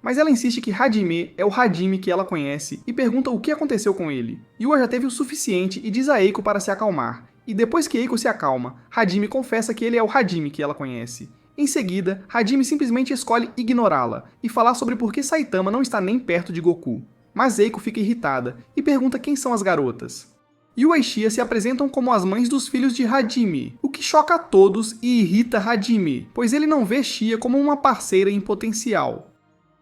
Speaker 1: Mas ela insiste que Hajime é o Hajime que ela conhece e pergunta o que aconteceu com ele. Yua já teve o suficiente e diz a Eiko para se acalmar. E depois que Eiko se acalma, Hajime confessa que ele é o Hajime que ela conhece. Em seguida, Hajime simplesmente escolhe ignorá-la e falar sobre por que Saitama não está nem perto de Goku. Mas Eiko fica irritada e pergunta quem são as garotas. Yua e Shia se apresentam como as mães dos filhos de Hajime, o que choca a todos e irrita Hajime, pois ele não vê Shia como uma parceira em potencial.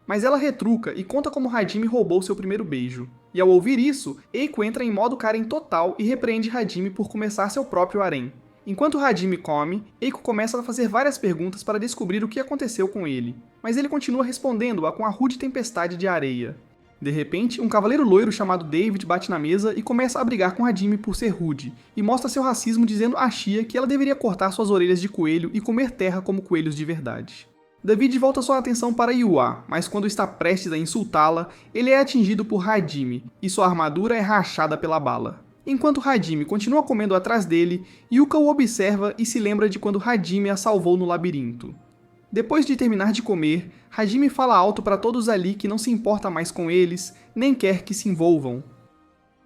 Speaker 1: Mas ela retruca e conta como Hajime roubou seu primeiro beijo. E ao ouvir isso, Eiko entra em modo Karen total e repreende Hajime por começar seu próprio harém. Enquanto Hajime come, Eiko começa a fazer várias perguntas para descobrir o que aconteceu com ele, mas ele continua respondendo-a com a rude tempestade de areia. De repente, um cavaleiro loiro chamado David bate na mesa e começa a brigar com Hajime por ser rude, e mostra seu racismo dizendo a Shia que ela deveria cortar suas orelhas de coelho e comer terra como coelhos de verdade. David volta sua atenção para Yua, mas quando está prestes a insultá-la, ele é atingido por Hajime, e sua armadura é rachada pela bala. Enquanto Hajime continua comendo atrás dele, Yuka o observa e se lembra de quando Hajime a salvou no labirinto. Depois de terminar de comer, Hajime fala alto para todos ali que não se importa mais com eles, nem quer que se envolvam.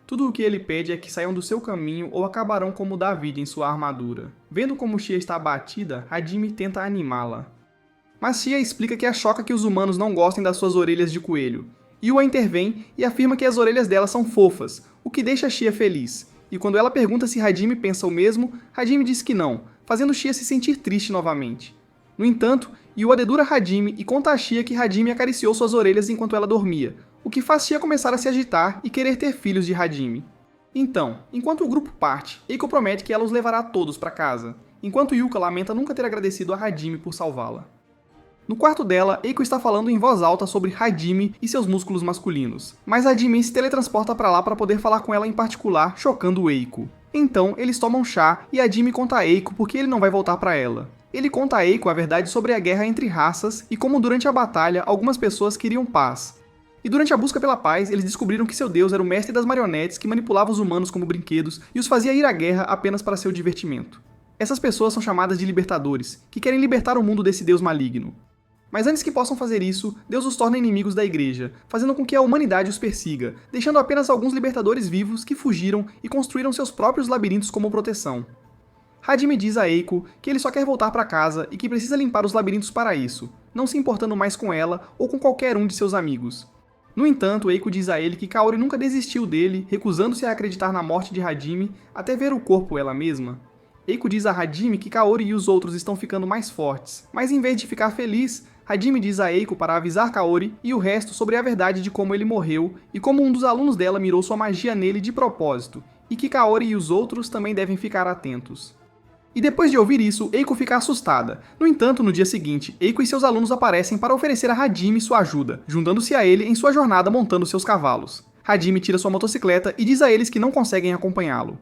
Speaker 1: Tudo o que ele pede é que saiam do seu caminho ou acabarão como David em sua armadura. Vendo como Shia está abatida, Hajime tenta animá-la. Mas Shia explica que a choca que os humanos não gostem das suas orelhas de coelho. Yua intervém e afirma que as orelhas dela são fofas, o que deixa Shia feliz. E quando ela pergunta se Hajime pensa o mesmo, Hajime diz que não, fazendo Shia se sentir triste novamente. No entanto, Yua dedura Hajime e conta a Shia que Hajime acariciou suas orelhas enquanto ela dormia, o que faz Shia começar a se agitar e querer ter filhos de Hajime. Então, enquanto o grupo parte, Eiko promete que ela os levará todos para casa, enquanto Yuka lamenta nunca ter agradecido a Hajime por salvá-la. No quarto dela, Eiko está falando em voz alta sobre Hajime e seus músculos masculinos, mas Hajime se teletransporta para lá para poder falar com ela em particular, chocando Eiko. Então, eles tomam chá e Hajime conta a Eiko porque ele não vai voltar para ela. Ele conta a Eiko a verdade sobre a guerra entre raças e como durante a batalha algumas pessoas queriam paz. E durante a busca pela paz, eles descobriram que seu deus era o mestre das marionetes que manipulava os humanos como brinquedos e os fazia ir à guerra apenas para seu divertimento. Essas pessoas são chamadas de libertadores, que querem libertar o mundo desse deus maligno. Mas antes que possam fazer isso, Deus os torna inimigos da igreja, fazendo com que a humanidade os persiga, deixando apenas alguns libertadores vivos que fugiram e construíram seus próprios labirintos como proteção. Hajime diz a Eiko que ele só quer voltar para casa e que precisa limpar os labirintos para isso, não se importando mais com ela ou com qualquer um de seus amigos. No entanto, Eiko diz a ele que Kaori nunca desistiu dele, recusando-se a acreditar na morte de Hajime até ver o corpo ela mesma. Eiko diz a Hajime que Kaori e os outros estão ficando mais fortes, mas em vez de ficar feliz, Hajime diz a Eiko para avisar Kaori e o resto sobre a verdade de como ele morreu e como um dos alunos dela mirou sua magia nele de propósito, e que Kaori e os outros também devem ficar atentos. E depois de ouvir isso, Eiko fica assustada. No entanto, no dia seguinte, Eiko e seus alunos aparecem para oferecer a Hajime sua ajuda, juntando-se a ele em sua jornada montando seus cavalos. Hajime tira sua motocicleta e diz a eles que não conseguem acompanhá-lo.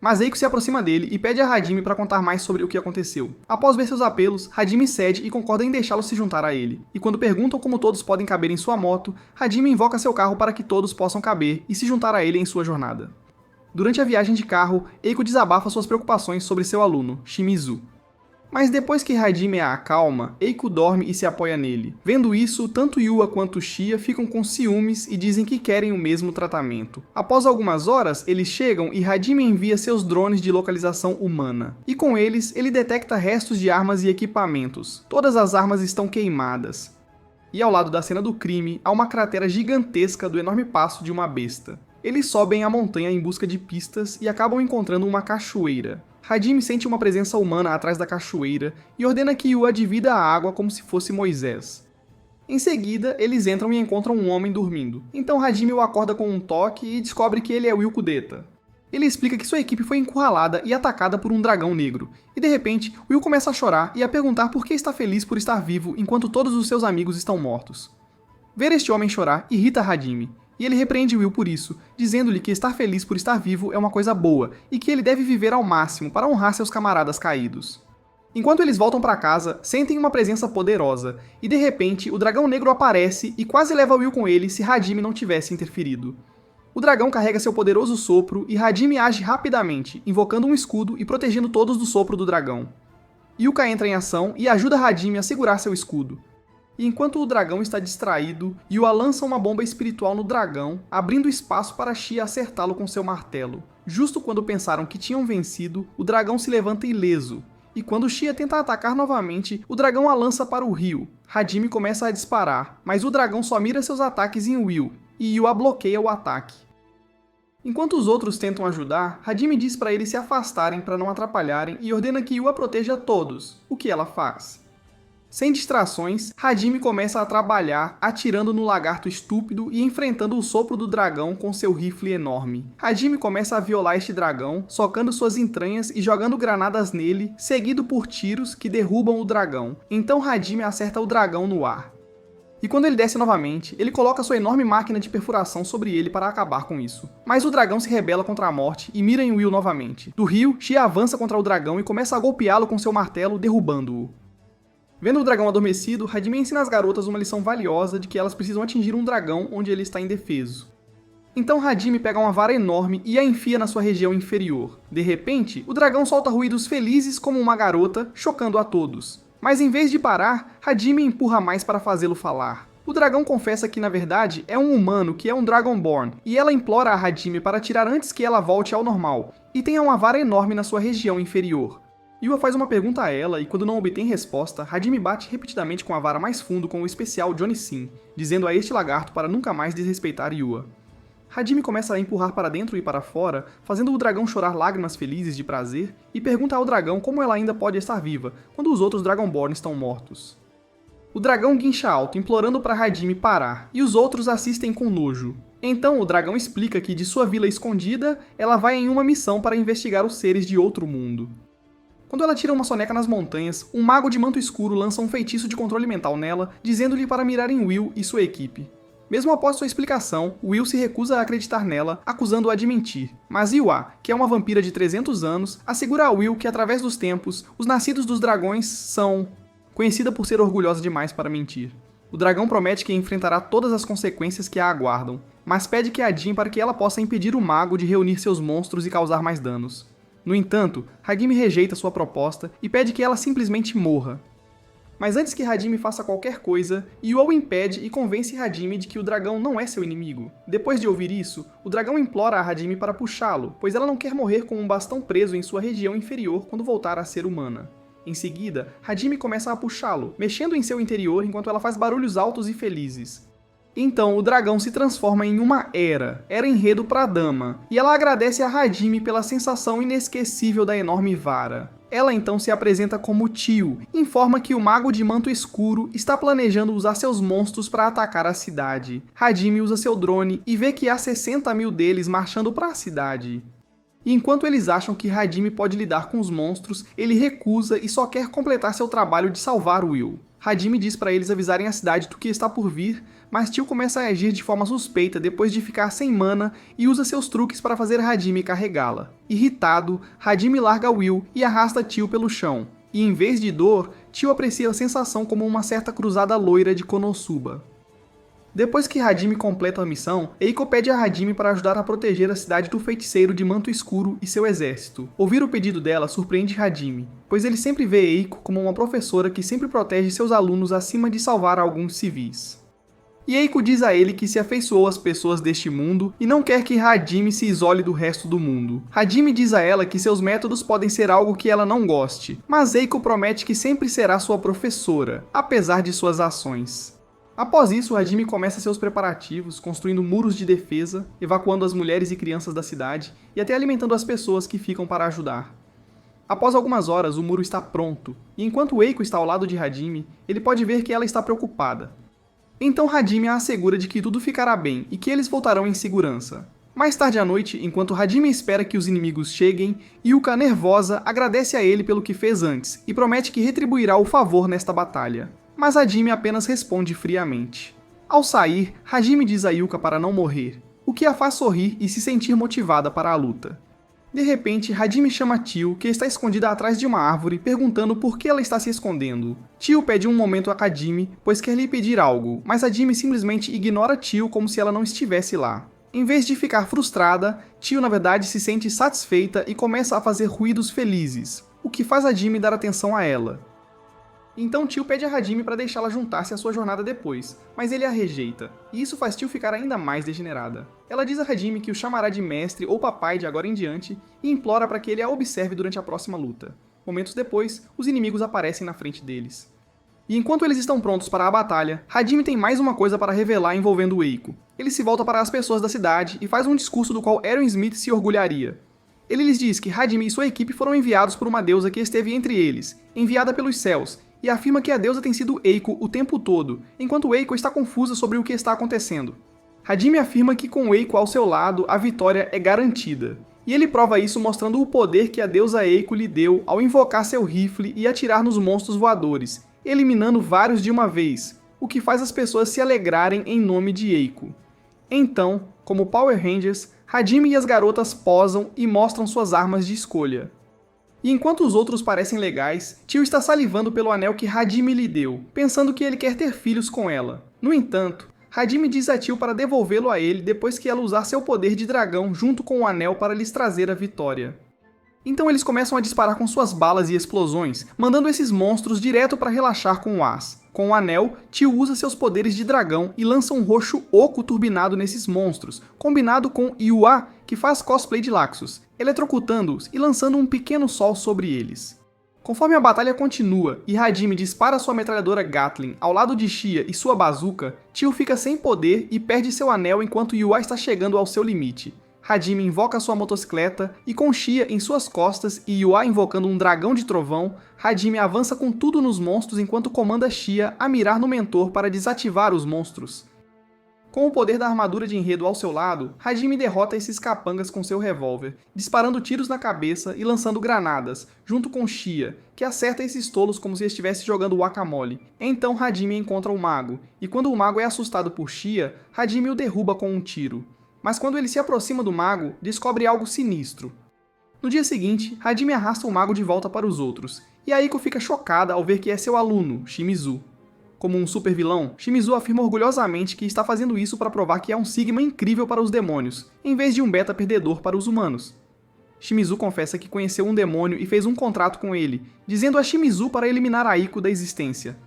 Speaker 1: Mas Eiko se aproxima dele e pede a Hajime para contar mais sobre o que aconteceu. Após ver seus apelos, Hajime cede e concorda em deixá-lo se juntar a ele. E quando perguntam como todos podem caber em sua moto, Hajime invoca seu carro para que todos possam caber e se juntar a ele em sua jornada. Durante a viagem de carro, Eiko desabafa suas preocupações sobre seu aluno, Shimizu. Mas depois que Hajime a acalma, Eiko dorme e se apoia nele. Vendo isso, tanto Yua quanto Shia ficam com ciúmes e dizem que querem o mesmo tratamento. Após algumas horas, eles chegam e Hajime envia seus drones de localização humana. E com eles, ele detecta restos de armas e equipamentos. Todas as armas estão queimadas. E ao lado da cena do crime, há uma cratera gigantesca do enorme passo de uma besta. Eles sobem a montanha em busca de pistas e acabam encontrando uma cachoeira. Hajime sente uma presença humana atrás da cachoeira e ordena que Yua divida a água como se fosse Moisés. Em seguida, eles entram e encontram um homem dormindo. Então Hajime o acorda com um toque e descobre que ele é Will Kudeta. Ele explica que sua equipe foi encurralada e atacada por um dragão negro. E de repente, Will começa a chorar e a perguntar por que está feliz por estar vivo enquanto todos os seus amigos estão mortos. Ver este homem chorar irrita Hajime. E ele repreende Will por isso, dizendo-lhe que estar feliz por estar vivo é uma coisa boa, e que ele deve viver ao máximo para honrar seus camaradas caídos. Enquanto eles voltam para casa, sentem uma presença poderosa, e de repente o dragão negro aparece e quase leva Will com ele se Hajime não tivesse interferido. O dragão carrega seu poderoso sopro e Hajime age rapidamente, invocando um escudo e protegendo todos do sopro do dragão. Yuka entra em ação e ajuda Hajime a segurar seu escudo. E enquanto o dragão está distraído, Yua lança uma bomba espiritual no dragão, abrindo espaço para Shia acertá-lo com seu martelo. Justo quando pensaram que tinham vencido, o dragão se levanta ileso. E quando Shia tenta atacar novamente, o dragão a lança para o rio. Hajime começa a disparar, mas o dragão só mira seus ataques em Will, e Yua bloqueia o ataque. Enquanto os outros tentam ajudar, Hajime diz para eles se afastarem para não atrapalharem e ordena que Yua proteja todos, o que ela faz. Sem distrações, Hajime começa a trabalhar, atirando no lagarto estúpido e enfrentando o sopro do dragão com seu rifle enorme. Hajime começa a violar este dragão, socando suas entranhas e jogando granadas nele, seguido por tiros que derrubam o dragão. Então Hajime acerta o dragão no ar. E quando ele desce novamente, ele coloca sua enorme máquina de perfuração sobre ele para acabar com isso. Mas o dragão se rebela contra a morte e mira em Will novamente. Do rio, Shia avança contra o dragão e começa a golpeá-lo com seu martelo, derrubando-o. Vendo o dragão adormecido, Hajime ensina às garotas uma lição valiosa de que elas precisam atingir um dragão onde ele está indefeso. Então Hajime pega uma vara enorme e a enfia na sua região inferior. De repente, o dragão solta ruídos felizes como uma garota, chocando a todos. Mas em vez de parar, Hajime empurra mais para fazê-lo falar. O dragão confessa que na verdade é um humano que é um Dragonborn, e ela implora a Hajime para tirar antes que ela volte ao normal, e tenha uma vara enorme na sua região inferior. Yua faz uma pergunta a ela e quando não obtém resposta, Hajime bate repetidamente com a vara mais fundo com o especial Johnny Sin, dizendo a este lagarto para nunca mais desrespeitar Yua. Hajime começa a empurrar para dentro e para fora, fazendo o dragão chorar lágrimas felizes de prazer, e pergunta ao dragão como ela ainda pode estar viva, quando os outros Dragonborn estão mortos. O dragão guincha alto, implorando para Hajime parar, e os outros assistem com nojo. Então o dragão explica que de sua vila escondida, ela vai em uma missão para investigar os seres de outro mundo. Quando ela tira uma soneca nas montanhas, um mago de manto escuro lança um feitiço de controle mental nela, dizendo-lhe para mirar em Will e sua equipe. Mesmo após sua explicação, Will se recusa a acreditar nela, acusando-a de mentir. Mas Eywa, que é uma vampira de 300 anos, assegura a Will que através dos tempos, os nascidos dos dragões são... conhecida por ser orgulhosa demais para mentir. O dragão promete que enfrentará todas as consequências que a aguardam, mas pede que Hadim para que ela possa impedir o mago de reunir seus monstros e causar mais danos. No entanto, Hadim rejeita sua proposta e pede que ela simplesmente morra. Mas antes que Hadim faça qualquer coisa, Eywa o impede e convence Hadim de que o dragão não é seu inimigo. Depois de ouvir isso, o dragão implora a Hadim para puxá-lo, pois ela não quer morrer com um bastão preso em sua região inferior quando voltar a ser humana. Em seguida, Hadim começa a puxá-lo, mexendo em seu interior enquanto ela faz barulhos altos e felizes. Então, o dragão se transforma em uma Era enredo para a dama, e ela agradece a Hadim pela sensação inesquecível da enorme vara. Ela então se apresenta como Tio e informa que o mago de manto escuro está planejando usar seus monstros para atacar a cidade. Hadim usa seu drone e vê que há 60 mil deles marchando para a cidade. E enquanto eles acham que Hadim pode lidar com os monstros, ele recusa e só quer completar seu trabalho de salvar Will. Hadim diz para eles avisarem a cidade do que está por vir, mas Tio começa a agir de forma suspeita depois de ficar sem mana e usa seus truques para fazer Hadim carregá-la. Irritado, Hadim larga Will e arrasta Tio pelo chão. E em vez de dor, Tio aprecia a sensação como uma certa cruzada loira de Konosuba. Depois que Hadim completa a missão, Eiko pede a Hadim para ajudar a proteger a cidade do feiticeiro de manto escuro e seu exército. Ouvir o pedido dela surpreende Hadim, pois ele sempre vê Eiko como uma professora que sempre protege seus alunos acima de salvar alguns civis. E Eiko diz a ele que se afeiçoou às pessoas deste mundo e não quer que Hadim se isole do resto do mundo. Hadim diz a ela que seus métodos podem ser algo que ela não goste, mas Eiko promete que sempre será sua professora, apesar de suas ações. Após isso, Hadim começa seus preparativos, construindo muros de defesa, evacuando as mulheres e crianças da cidade e até alimentando as pessoas que ficam para ajudar. Após algumas horas, o muro está pronto, e enquanto Eiko está ao lado de Hadim, ele pode ver que ela está preocupada. Então Hadim a assegura de que tudo ficará bem e que eles voltarão em segurança. Mais tarde à noite, enquanto Hadim espera que os inimigos cheguem, Yuka, nervosa, agradece a ele pelo que fez antes e promete que retribuirá o favor nesta batalha. Mas Hadim apenas responde friamente. Ao sair, Hadim diz a Yuka para não morrer, o que a faz sorrir e se sentir motivada para a luta. De repente, Hadim chama Tio, que está escondida atrás de uma árvore, perguntando por que ela está se escondendo. Tio pede um momento a Hadim, pois quer lhe pedir algo, mas Hadim simplesmente ignora Tio como se ela não estivesse lá. Em vez de ficar frustrada, Tio na verdade se sente satisfeita e começa a fazer ruídos felizes, o que faz Hadim dar atenção a ela. Então Tio pede a Hadim para deixá-la juntar-se à sua jornada depois, mas ele a rejeita, e isso faz Tio ficar ainda mais degenerada. Ela diz a Hadim que o chamará de mestre ou papai de agora em diante e implora para que ele a observe durante a próxima luta. Momentos depois, os inimigos aparecem na frente deles. E enquanto eles estão prontos para a batalha, Hadim tem mais uma coisa para revelar envolvendo Eiko. Ele se volta para as pessoas da cidade e faz um discurso do qual Aaron Smith se orgulharia. Ele lhes diz que Hadim e sua equipe foram enviados por uma deusa que esteve entre eles, enviada pelos céus, e afirma que a deusa tem sido Eiko o tempo todo, enquanto Eiko está confusa sobre o que está acontecendo. Hadim afirma que com Eiko ao seu lado, a vitória é garantida. E ele prova isso mostrando o poder que a deusa Eiko lhe deu ao invocar seu rifle e atirar nos monstros voadores, eliminando vários de uma vez, o que faz as pessoas se alegrarem em nome de Eiko. Então, como Power Rangers, Hadim e as garotas posam e mostram suas armas de escolha. E enquanto os outros parecem legais, Tio está salivando pelo anel que Hadim lhe deu, pensando que ele quer ter filhos com ela. No entanto, Hadim diz a Tio para devolvê-lo a ele depois que ela usar seu poder de dragão junto com o anel para lhes trazer a vitória. Então eles começam a disparar com suas balas e explosões, mandando esses monstros direto para relaxar com o As. Com o anel, Tio usa seus poderes de dragão e lança um roxo oco turbinado nesses monstros, combinado com Eywa, que faz cosplay de Laxus, eletrocutando-os e lançando um pequeno sol sobre eles. Conforme a batalha continua e Hadim dispara sua metralhadora Gatling ao lado de Shia e sua bazuca, Tio fica sem poder e perde seu anel enquanto Eywa está chegando ao seu limite. Hadim invoca sua motocicleta e com Shia em suas costas e Eywa invocando um dragão de trovão, Hadim avança com tudo nos monstros enquanto comanda Shia a mirar no mentor para desativar os monstros. Com o poder da armadura de enredo ao seu lado, Hajime derrota esses capangas com seu revólver, disparando tiros na cabeça e lançando granadas, junto com Shia, que acerta esses tolos como se estivesse jogando guacamole. Então Hajime encontra o mago, e quando o mago é assustado por Shia, Hajime o derruba com um tiro. Mas quando ele se aproxima do mago, descobre algo sinistro. No dia seguinte, Hajime arrasta o mago de volta para os outros, e Aiko fica chocada ao ver que é seu aluno, Shimizu. Como um super vilão, Shimizu afirma orgulhosamente que está fazendo isso para provar que é um Sigma incrível para os demônios, em vez de um beta perdedor para os humanos. Shimizu confessa que conheceu um demônio e fez um contrato com ele, dizendo a Shimizu para eliminar Aiko da existência.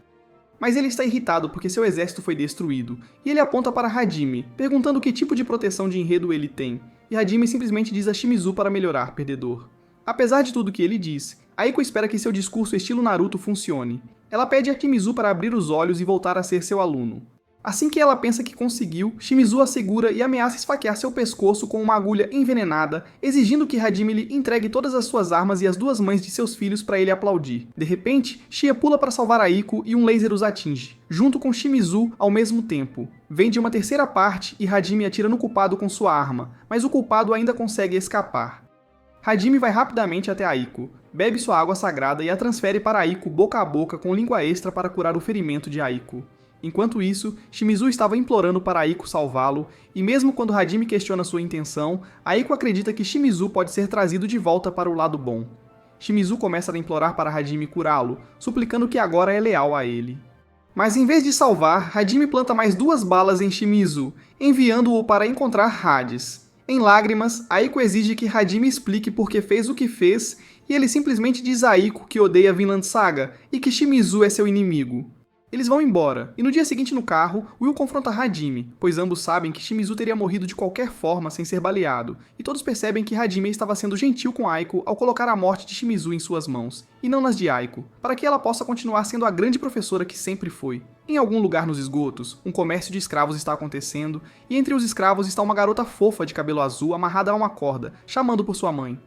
Speaker 1: Mas ele está irritado porque seu exército foi destruído, e ele aponta para Hajime, perguntando que tipo de proteção de enredo ele tem, e Hajime simplesmente diz a Shimizu para melhorar, perdedor. Apesar de tudo que ele diz, Aiko espera que seu discurso estilo Naruto funcione. Ela pede a Shimizu para abrir os olhos e voltar a ser seu aluno. Assim que ela pensa que conseguiu, Shimizu a segura e ameaça esfaquear seu pescoço com uma agulha envenenada, exigindo que Hajime lhe entregue todas as suas armas e as duas mães de seus filhos para ele aplaudir. De repente, Shia pula para salvar Aiko e um laser os atinge, junto com Shimizu ao mesmo tempo. Vem de uma terceira parte e Hajime atira no culpado com sua arma, mas o culpado ainda consegue escapar. Hajime vai rapidamente até Aiko, bebe sua água sagrada e a transfere para Aiko boca a boca com língua extra para curar o ferimento de Aiko. Enquanto isso, Shimizu estava implorando para Aiko salvá-lo, e mesmo quando Hajime questiona sua intenção, Aiko acredita que Shimizu pode ser trazido de volta para o lado bom. Shimizu começa a implorar para Hajime curá-lo, suplicando que agora é leal a ele. Mas em vez de salvar, Hajime planta mais 2 balas em Shimizu, enviando-o para encontrar Hades. Em lágrimas, Aiko exige que Hajime explique por que fez o que fez, e ele simplesmente diz a Aiko que odeia Vinland Saga e que Shimizu é seu inimigo. Eles vão embora, e no dia seguinte no carro, Will confronta Hajime, pois ambos sabem que Shimizu teria morrido de qualquer forma sem ser baleado, e todos percebem que Hajime estava sendo gentil com Aiko ao colocar a morte de Shimizu em suas mãos, e não nas de Aiko, para que ela possa continuar sendo a grande professora que sempre foi. Em algum lugar nos esgotos, um comércio de escravos está acontecendo, e entre os escravos está uma garota fofa de cabelo azul amarrada a uma corda, chamando por sua mãe.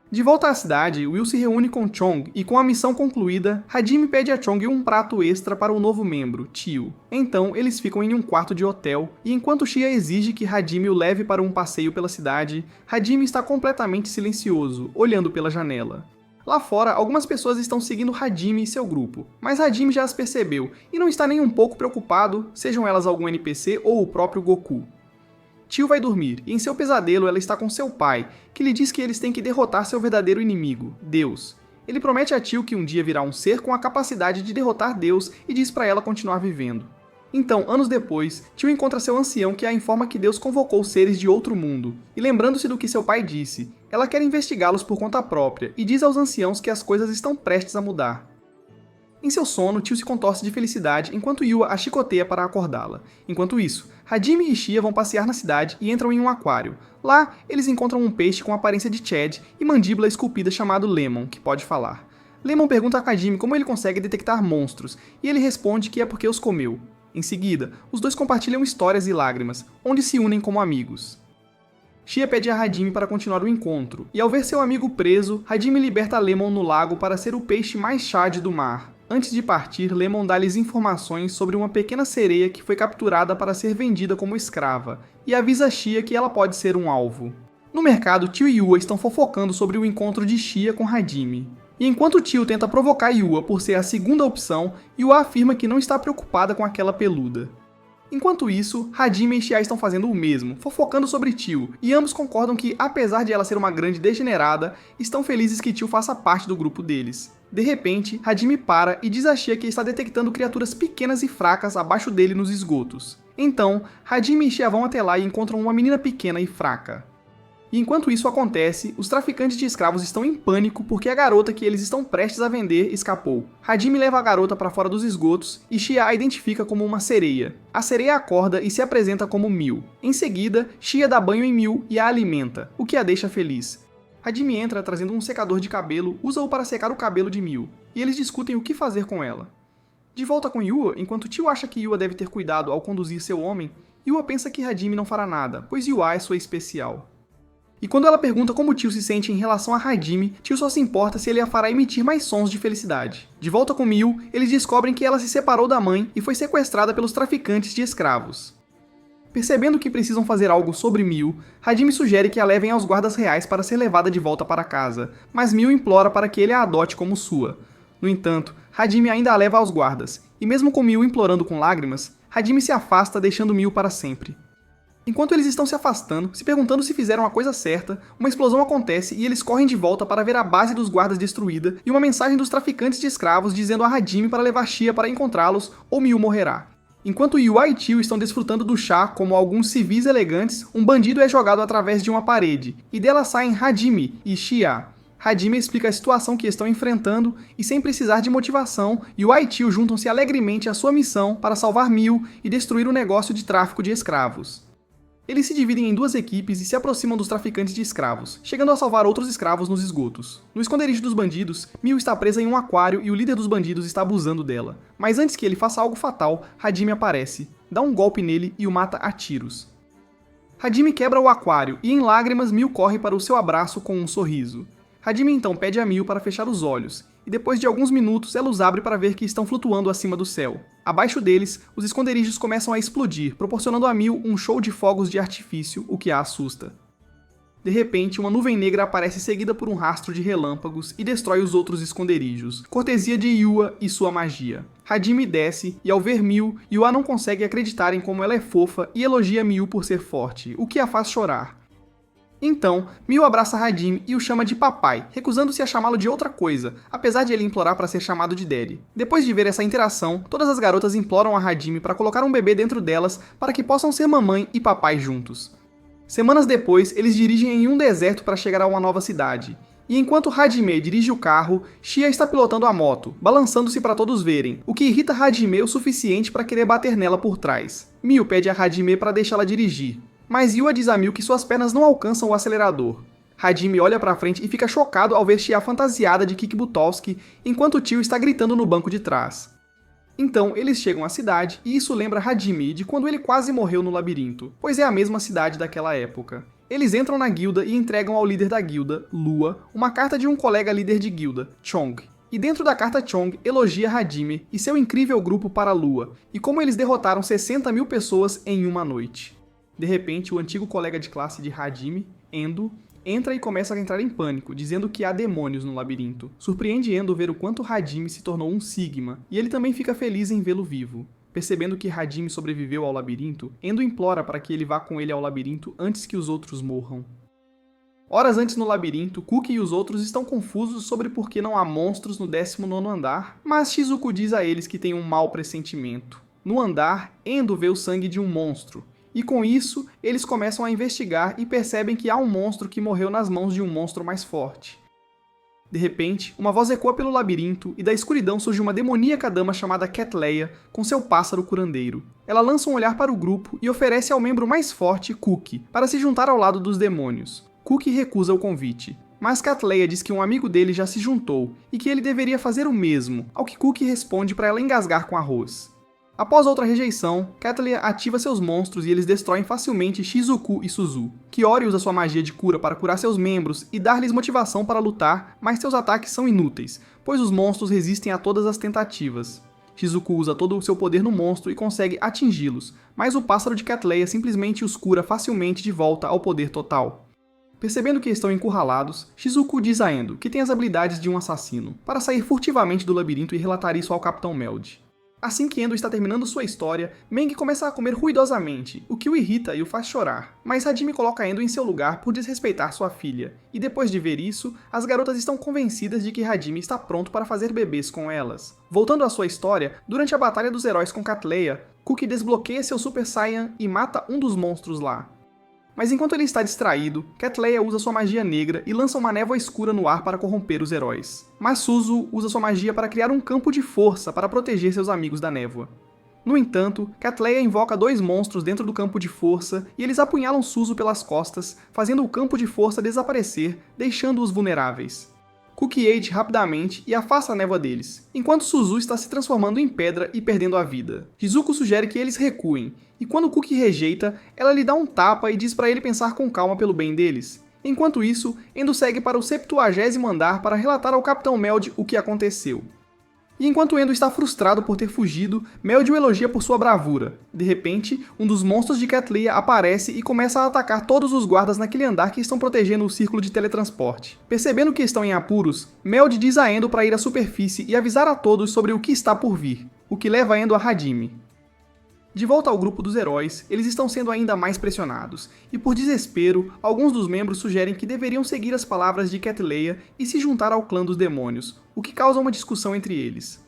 Speaker 1: De volta à cidade, Will se reúne com Chong e com a missão concluída, Hajime pede a Chong um prato extra para o novo membro, Tio. Então, eles ficam em um quarto de hotel, e enquanto Shia exige que Hajime o leve para um passeio pela cidade, Hajime está completamente silencioso, olhando pela janela. Lá fora, algumas pessoas estão seguindo Hajime e seu grupo, mas Hajime já as percebeu e não está nem um pouco preocupado, sejam elas algum NPC ou o próprio Goku. Tio vai dormir, e em seu pesadelo ela está com seu pai, que lhe diz que eles têm que derrotar seu verdadeiro inimigo, Deus. Ele promete a Tio que um dia virá um ser com a capacidade de derrotar Deus e diz para ela continuar vivendo. Então, anos depois, Tio encontra seu ancião que a informa que Deus convocou seres de outro mundo, e lembrando-se do que seu pai disse, ela quer investigá-los por conta própria e diz aos anciãos que as coisas estão prestes a mudar. Em seu sono, Tio se contorce de felicidade enquanto Yua a chicoteia para acordá-la. Enquanto isso, Hajime e Shia vão passear na cidade e entram em um aquário. Lá, eles encontram um peixe com aparência de Chad e mandíbula esculpida chamado Lemon, que pode falar. Lemon pergunta a Hajime como ele consegue detectar monstros, e ele responde que é porque os comeu. Em seguida, os dois compartilham histórias e lágrimas, onde se unem como amigos. Shia pede a Hajime para continuar o encontro, e ao ver seu amigo preso, Hajime liberta Lemon no lago para ser o peixe mais Chad do mar. Antes de partir, Lemon dá-lhes informações sobre uma pequena sereia que foi capturada para ser vendida como escrava, e avisa Shia que ela pode ser um alvo. No mercado, Tio e Yua estão fofocando sobre o encontro de Shia com Hajime. E enquanto Tio tenta provocar Yua por ser a segunda opção, Yua afirma que não está preocupada com aquela peluda. Enquanto isso, Hajime e Shia estão fazendo o mesmo, fofocando sobre Tio, e ambos concordam que, apesar de ela ser uma grande degenerada, estão felizes que Tio faça parte do grupo deles. De repente, Hajime para e diz a Shia que está detectando criaturas pequenas e fracas abaixo dele nos esgotos. Então, Hajime e Shia vão até lá e encontram uma menina pequena e fraca. E enquanto isso acontece, os traficantes de escravos estão em pânico porque a garota que eles estão prestes a vender escapou. Hajime leva a garota para fora dos esgotos e Shia a identifica como uma sereia. A sereia acorda e se apresenta como Mil. Em seguida, Shia dá banho em Mil e a alimenta, o que a deixa feliz. Hajime entra trazendo um secador de cabelo, usa-o para secar o cabelo de Mil, e eles discutem o que fazer com ela. De volta com Yua, enquanto Tio acha que Yua deve ter cuidado ao conduzir seu homem, Yua pensa que Hajime não fará nada, pois Yua é sua especial. E quando ela pergunta como Tio se sente em relação a Hajime, Tio só se importa se ele a fará emitir mais sons de felicidade. De volta com Mil, eles descobrem que ela se separou da mãe e foi sequestrada pelos traficantes de escravos. Percebendo que precisam fazer algo sobre Mil, Hajime sugere que a levem aos guardas reais para ser levada de volta para casa, mas Mil implora para que ele a adote como sua. No entanto, Hajime ainda a leva aos guardas, e mesmo com Mil implorando com lágrimas, Hajime se afasta deixando Mil para sempre. Enquanto eles estão se afastando, se perguntando se fizeram a coisa certa, uma explosão acontece e eles correm de volta para ver a base dos guardas destruída e uma mensagem dos traficantes de escravos dizendo a Hajime para levar Shia para encontrá-los ou Mil morrerá. Enquanto Yua e Tio estão desfrutando do chá como alguns civis elegantes, um bandido é jogado através de uma parede, e dela saem Hajime e Shia. Hajime explica a situação que estão enfrentando e, sem precisar de motivação, Yua e Tio juntam-se alegremente à sua missão para salvar Mil e destruir o negócio de tráfico de escravos. Eles se dividem em duas equipes e se aproximam dos traficantes de escravos, chegando a salvar outros escravos nos esgotos. No esconderijo dos bandidos, Mil está presa em um aquário e o líder dos bandidos está abusando dela. Mas antes que ele faça algo fatal, Hajime aparece, dá um golpe nele e o mata a tiros. Hajime quebra o aquário e, em lágrimas, Mil corre para o seu abraço com um sorriso. Hajime então pede a Mil para fechar os olhos, e depois de alguns minutos ela os abre para ver que estão flutuando acima do céu. Abaixo deles, os esconderijos começam a explodir, proporcionando a Mil um show de fogos de artifício, o que a assusta. De repente, uma nuvem negra aparece seguida por um rastro de relâmpagos e destrói os outros esconderijos, cortesia de Yua e sua magia. Hajime desce, e ao ver Mil, Yua não consegue acreditar em como ela é fofa e elogia Mil por ser forte, o que a faz chorar. Então, Mil abraça Hajime e o chama de papai, recusando-se a chamá-lo de outra coisa, apesar de ele implorar para ser chamado de Daddy. Depois de ver essa interação, todas as garotas imploram a Hajime para colocar um bebê dentro delas para que possam ser mamãe e papai juntos. Semanas depois, eles dirigem em um deserto para chegar a uma nova cidade. E enquanto Hajime dirige o carro, Shia está pilotando a moto, balançando-se para todos verem, o que irrita Hajime o suficiente para querer bater nela por trás. Mil pede a Hajime para deixá-la dirigir, mas Yua diz a Mil que suas pernas não alcançam o acelerador. Hajime olha pra frente e fica chocado ao ver Shia fantasiada de Kik Butovski, enquanto o tio está gritando no banco de trás. Então, eles chegam à cidade e isso lembra Hajime de quando ele quase morreu no labirinto, pois é a mesma cidade daquela época. Eles entram na guilda e entregam ao líder da guilda, Lua, uma carta de um colega líder de guilda, Chong. E dentro da carta Chong elogia Hajime e seu incrível grupo para Lua, e como eles derrotaram 60.000 pessoas em uma noite. De repente, o antigo colega de classe de Hajime, Endo, entra e começa a entrar em pânico, dizendo que há demônios no labirinto. Surpreende Endo ver o quanto Hajime se tornou um Sigma, e ele também fica feliz em vê-lo vivo. Percebendo que Hajime sobreviveu ao labirinto, Endo implora para que ele vá com ele ao labirinto antes que os outros morram. Horas antes no labirinto, Kuki e os outros estão confusos sobre por que não há monstros no 19º andar, mas Shizuku diz a eles que tem um mau pressentimento. No andar, Endo vê o sangue de um monstro, e com isso, eles começam a investigar e percebem que há um monstro que morreu nas mãos de um monstro mais forte. De repente, uma voz ecoa pelo labirinto e da escuridão surge uma demoníaca dama chamada Catleya com seu pássaro curandeiro. Ela lança um olhar para o grupo e oferece ao membro mais forte, Kuki, para se juntar ao lado dos demônios. Kuki recusa o convite, mas Catleya diz que um amigo dele já se juntou e que ele deveria fazer o mesmo, ao que Kuki responde para ela engasgar com arroz. Após outra rejeição, Catleya ativa seus monstros e eles destroem facilmente Shizuku e Suzu. Kiori usa sua magia de cura para curar seus membros e dar-lhes motivação para lutar, mas seus ataques são inúteis, pois os monstros resistem a todas as tentativas. Shizuku usa todo o seu poder no monstro e consegue atingi-los, mas o pássaro de Catleya simplesmente os cura facilmente de volta ao poder total. Percebendo que estão encurralados, Shizuku diz a Endo que tem as habilidades de um assassino, para sair furtivamente do labirinto e relatar isso ao Capitão Meld. Assim que Endo está terminando sua história, Meng começa a comer ruidosamente, o que o irrita e o faz chorar. Mas Hajime coloca Endo em seu lugar por desrespeitar sua filha. E depois de ver isso, as garotas estão convencidas de que Hajime está pronto para fazer bebês com elas. Voltando à sua história, durante a Batalha dos Heróis com Catleya, Kuki desbloqueia seu Super Saiyan e mata um dos monstros lá. Mas enquanto ele está distraído, Catleya usa sua magia negra e lança uma névoa escura no ar para corromper os heróis. Mas Suzu usa sua magia para criar um campo de força para proteger seus amigos da névoa. No entanto, Catleya invoca dois monstros dentro do campo de força e eles apunhalam Suzu pelas costas, fazendo o campo de força desaparecer, deixando-os vulneráveis. Kuki age rapidamente e afasta a névoa deles, enquanto Suzu está se transformando em pedra e perdendo a vida. Shizuku sugere que eles recuem, e quando Kuki rejeita, ela lhe dá um tapa e diz para ele pensar com calma pelo bem deles. Enquanto isso, Endo segue para o 70º andar para relatar ao Capitão Meld o que aconteceu. E enquanto Endo está frustrado por ter fugido, Meld o elogia por sua bravura. De repente, um dos monstros de Cat Leia aparece e começa a atacar todos os guardas naquele andar que estão protegendo o círculo de teletransporte. Percebendo que estão em apuros, Meld diz a Endo para ir à superfície e avisar a todos sobre o que está por vir, o que leva Endo a Hadime. De volta ao grupo dos heróis, eles estão sendo ainda mais pressionados, e por desespero, alguns dos membros sugerem que deveriam seguir as palavras de Cat Leia e se juntar ao clã dos demônios, o que causa uma discussão entre eles.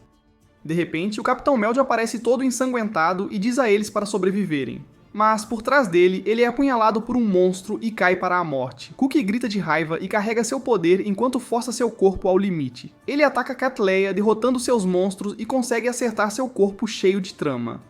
Speaker 1: De repente, o Capitão Meld aparece todo ensanguentado e diz a eles para sobreviverem. Mas, por trás dele, ele é apunhalado por um monstro e cai para a morte. Cookie grita de raiva e carrega seu poder enquanto força seu corpo ao limite. Ele ataca Cat Leia, derrotando seus monstros e consegue acertar seu corpo cheio de trama.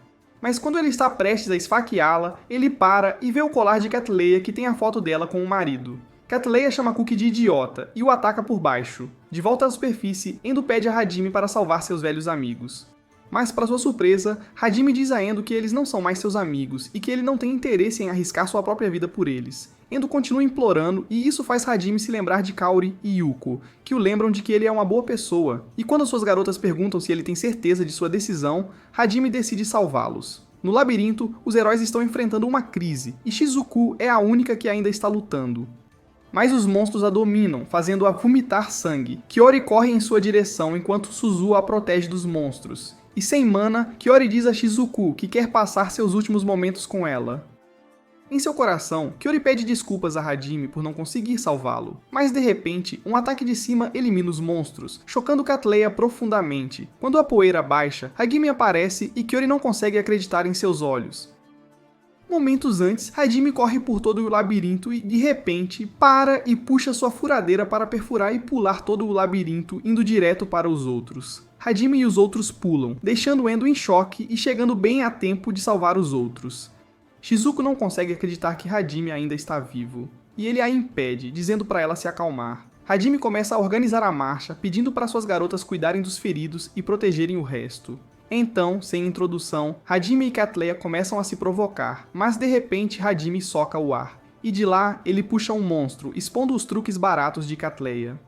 Speaker 1: Mas quando ele está prestes a esfaqueá-la, ele para e vê o colar de Cat Leia que tem a foto dela com o marido. Cat Leia chama Cookie de idiota e o ataca por baixo. De volta à superfície, Endo pede a Hadime para salvar seus velhos amigos. Mas, para sua surpresa, Hadime diz a Endo que eles não são mais seus amigos e que ele não tem interesse em arriscar sua própria vida por eles. Endo continua implorando e isso faz Hadime se lembrar de Kaori e Yuko, que o lembram de que ele é uma boa pessoa. E quando suas garotas perguntam se ele tem certeza de sua decisão, Hadime decide salvá-los. No labirinto, os heróis estão enfrentando uma crise, e Shizuku é a única que ainda está lutando. Mas os monstros a dominam, fazendo-a vomitar sangue. Kiori corre em sua direção enquanto Suzu a protege dos monstros. E sem mana, Kiori diz a Shizuku que quer passar seus últimos momentos com ela. Em seu coração, Kiori pede desculpas a Hadime por não conseguir salvá-lo. Mas de repente, um ataque de cima elimina os monstros, chocando Cat Leia profundamente. Quando a poeira baixa, Hadime aparece e Kiori não consegue acreditar em seus olhos. Momentos antes, Hadime corre por todo o labirinto e, de repente, para e puxa sua furadeira para perfurar e pular todo o labirinto, indo direto para os outros. Hadime e os outros pulam, deixando Endo em choque e chegando bem a tempo de salvar os outros. Shizuku não consegue acreditar que Hadime ainda está vivo, e ele a impede, dizendo para ela se acalmar. Hadime começa a organizar a marcha, pedindo para suas garotas cuidarem dos feridos e protegerem o resto. Então, sem introdução, Hadime e Cat Leia começam a se provocar, mas de repente Hadime soca o ar, e de lá ele puxa um monstro, expondo os truques baratos de Cat Leia.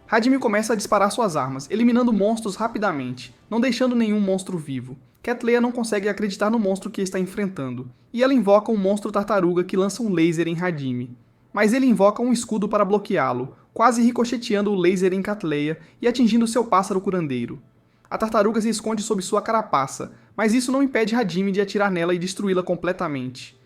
Speaker 1: Hadime começa a disparar suas armas, eliminando monstros rapidamente, não deixando nenhum monstro vivo. Cat Leia não consegue acreditar no monstro que está enfrentando, e ela invoca um monstro tartaruga que lança um laser em Hadime. Mas ele invoca um escudo para bloqueá-lo, quase ricocheteando o laser em Cat Leia e atingindo seu pássaro curandeiro. A tartaruga se esconde sob sua carapaça, mas isso não impede Hadime de atirar nela e destruí-la completamente.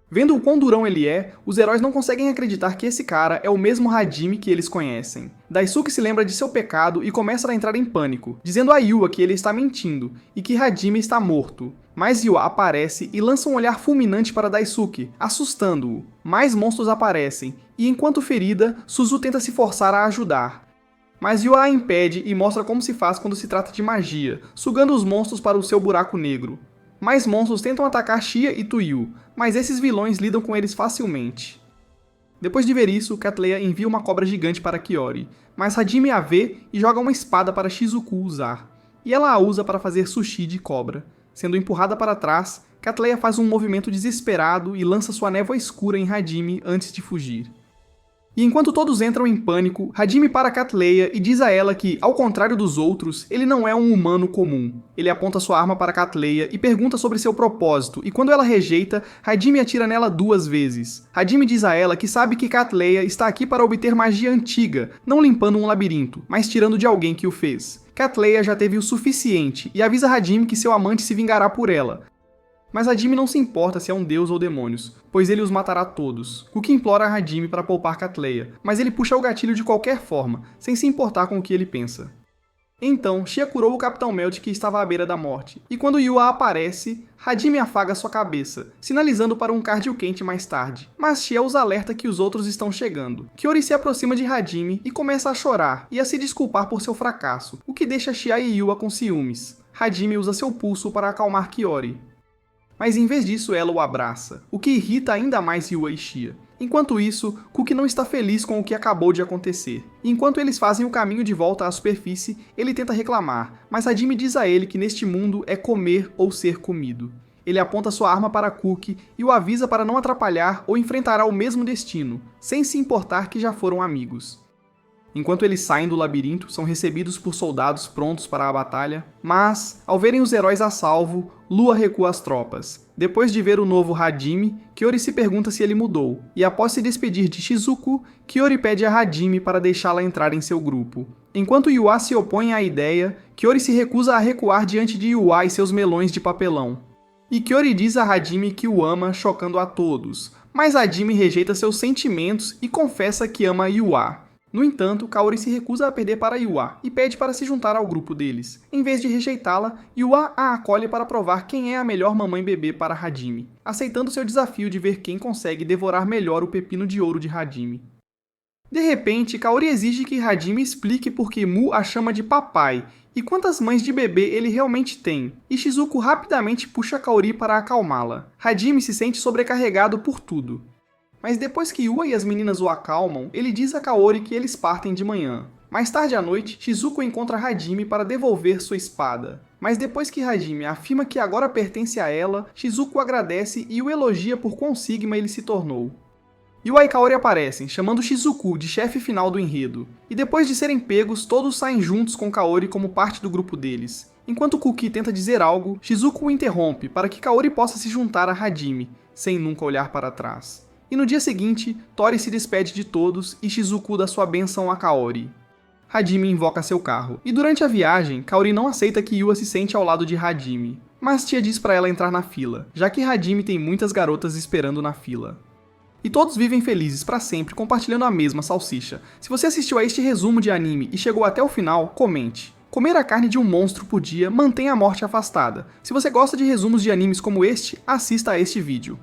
Speaker 1: Vendo o quão durão ele é, os heróis não conseguem acreditar que esse cara é o mesmo Hadime que eles conhecem. Daisuke se lembra de seu pecado e começa a entrar em pânico, dizendo a Yua que ele está mentindo e que Hadime está morto. Mas Yua aparece e lança um olhar fulminante para Daisuke, assustando-o. Mais monstros aparecem, e enquanto ferida, Suzu tenta se forçar a ajudar. Mas Yua a impede e mostra como se faz quando se trata de magia, sugando os monstros para o seu buraco negro. Mais monstros tentam atacar Shia e Tuyu, mas esses vilões lidam com eles facilmente. Depois de ver isso, Cat Leia envia uma cobra gigante para Kiori, mas Hadime a vê e joga uma espada para Shizuku usar, e ela a usa para fazer sushi de cobra. Sendo empurrada para trás, Cat Leia faz um movimento desesperado e lança sua névoa escura em Hadime antes de fugir. E enquanto todos entram em pânico, Hadime para Cat Leia e diz a ela que, ao contrário dos outros, ele não é um humano comum. Ele aponta sua arma para Cat Leia e pergunta sobre seu propósito, e quando ela rejeita, Hadime atira nela 2 vezes. Hadime diz a ela que sabe que Cat Leia está aqui para obter magia antiga, não limpando um labirinto, mas tirando de alguém que o fez. Cat Leia já teve o suficiente e avisa Hadime que seu amante se vingará por ela. Mas Hadime não se importa se é um deus ou demônios, pois ele os matará todos. Cookie implora a Hadime para poupar Cat Leia, mas ele puxa o gatilho de qualquer forma, sem se importar com o que ele pensa. Então, Shia curou o Capitão Meld que estava à beira da morte, e quando Yua aparece, Hadime afaga sua cabeça, sinalizando para um cardio quente mais tarde. Mas Shia os alerta que os outros estão chegando. Kiori se aproxima de Hadime e começa a chorar e a se desculpar por seu fracasso, o que deixa Shia e Yua com ciúmes. Hadime usa seu pulso para acalmar Kiori. Mas em vez disso ela o abraça, o que irrita ainda mais Yua e Shia. Enquanto isso, Cookie não está feliz com o que acabou de acontecer. Enquanto eles fazem o caminho de volta à superfície, ele tenta reclamar, mas Hadime diz a ele que neste mundo é comer ou ser comido. Ele aponta sua arma para Cookie e o avisa para não atrapalhar ou enfrentará o mesmo destino, sem se importar que já foram amigos. Enquanto eles saem do labirinto, são recebidos por soldados prontos para a batalha, mas, ao verem os heróis a salvo, Lua recua as tropas. Depois de ver o novo Hajime, Kyori se pergunta se ele mudou, e após se despedir de Shizuku, Kyori pede a Hajime para deixá-la entrar em seu grupo. Enquanto Yua se opõe à ideia, Kyori se recusa a recuar diante de Yua e seus melões de papelão. E Kyori diz a Hajime que o ama, chocando a todos, mas Hajime rejeita seus sentimentos e confessa que ama Yua. No entanto, Kaori se recusa a perder para Yua e pede para se juntar ao grupo deles. Em vez de rejeitá-la, Yua a acolhe para provar quem é a melhor mamãe-bebê para Hajime, aceitando seu desafio de ver quem consegue devorar melhor o pepino de ouro de Hajime. De repente, Kaori exige que Hajime explique por que Mu a chama de papai e quantas mães de bebê ele realmente tem, e Shizuku rapidamente puxa Kaori para acalmá-la. Hajime se sente sobrecarregado por tudo. Mas depois que Yua e as meninas o acalmam, ele diz a Kaori que eles partem de manhã. Mais tarde à noite, Shizuku encontra Hajime para devolver sua espada. Mas depois que Hajime afirma que agora pertence a ela, Shizuku agradece e o elogia por quão sigma ele se tornou. Yua e Kaori aparecem, chamando Shizuku de chefe final do enredo. E depois de serem pegos, todos saem juntos com Kaori como parte do grupo deles. Enquanto Kuki tenta dizer algo, Shizuku o interrompe para que Kaori possa se juntar a Hajime, sem nunca olhar para trás. E no dia seguinte, Tori se despede de todos e Shizuku dá sua bênção a Kaori. Hajime invoca seu carro, e durante a viagem, Kaori não aceita que Yua se sente ao lado de Hajime, mas tia diz para ela entrar na fila, já que Hajime tem muitas garotas esperando na fila. E todos vivem felizes para sempre compartilhando a mesma salsicha. Se você assistiu a este resumo de anime e chegou até o final, comente. Comer a carne de um monstro por dia mantém a morte afastada. Se você gosta de resumos de animes como este, assista a este vídeo.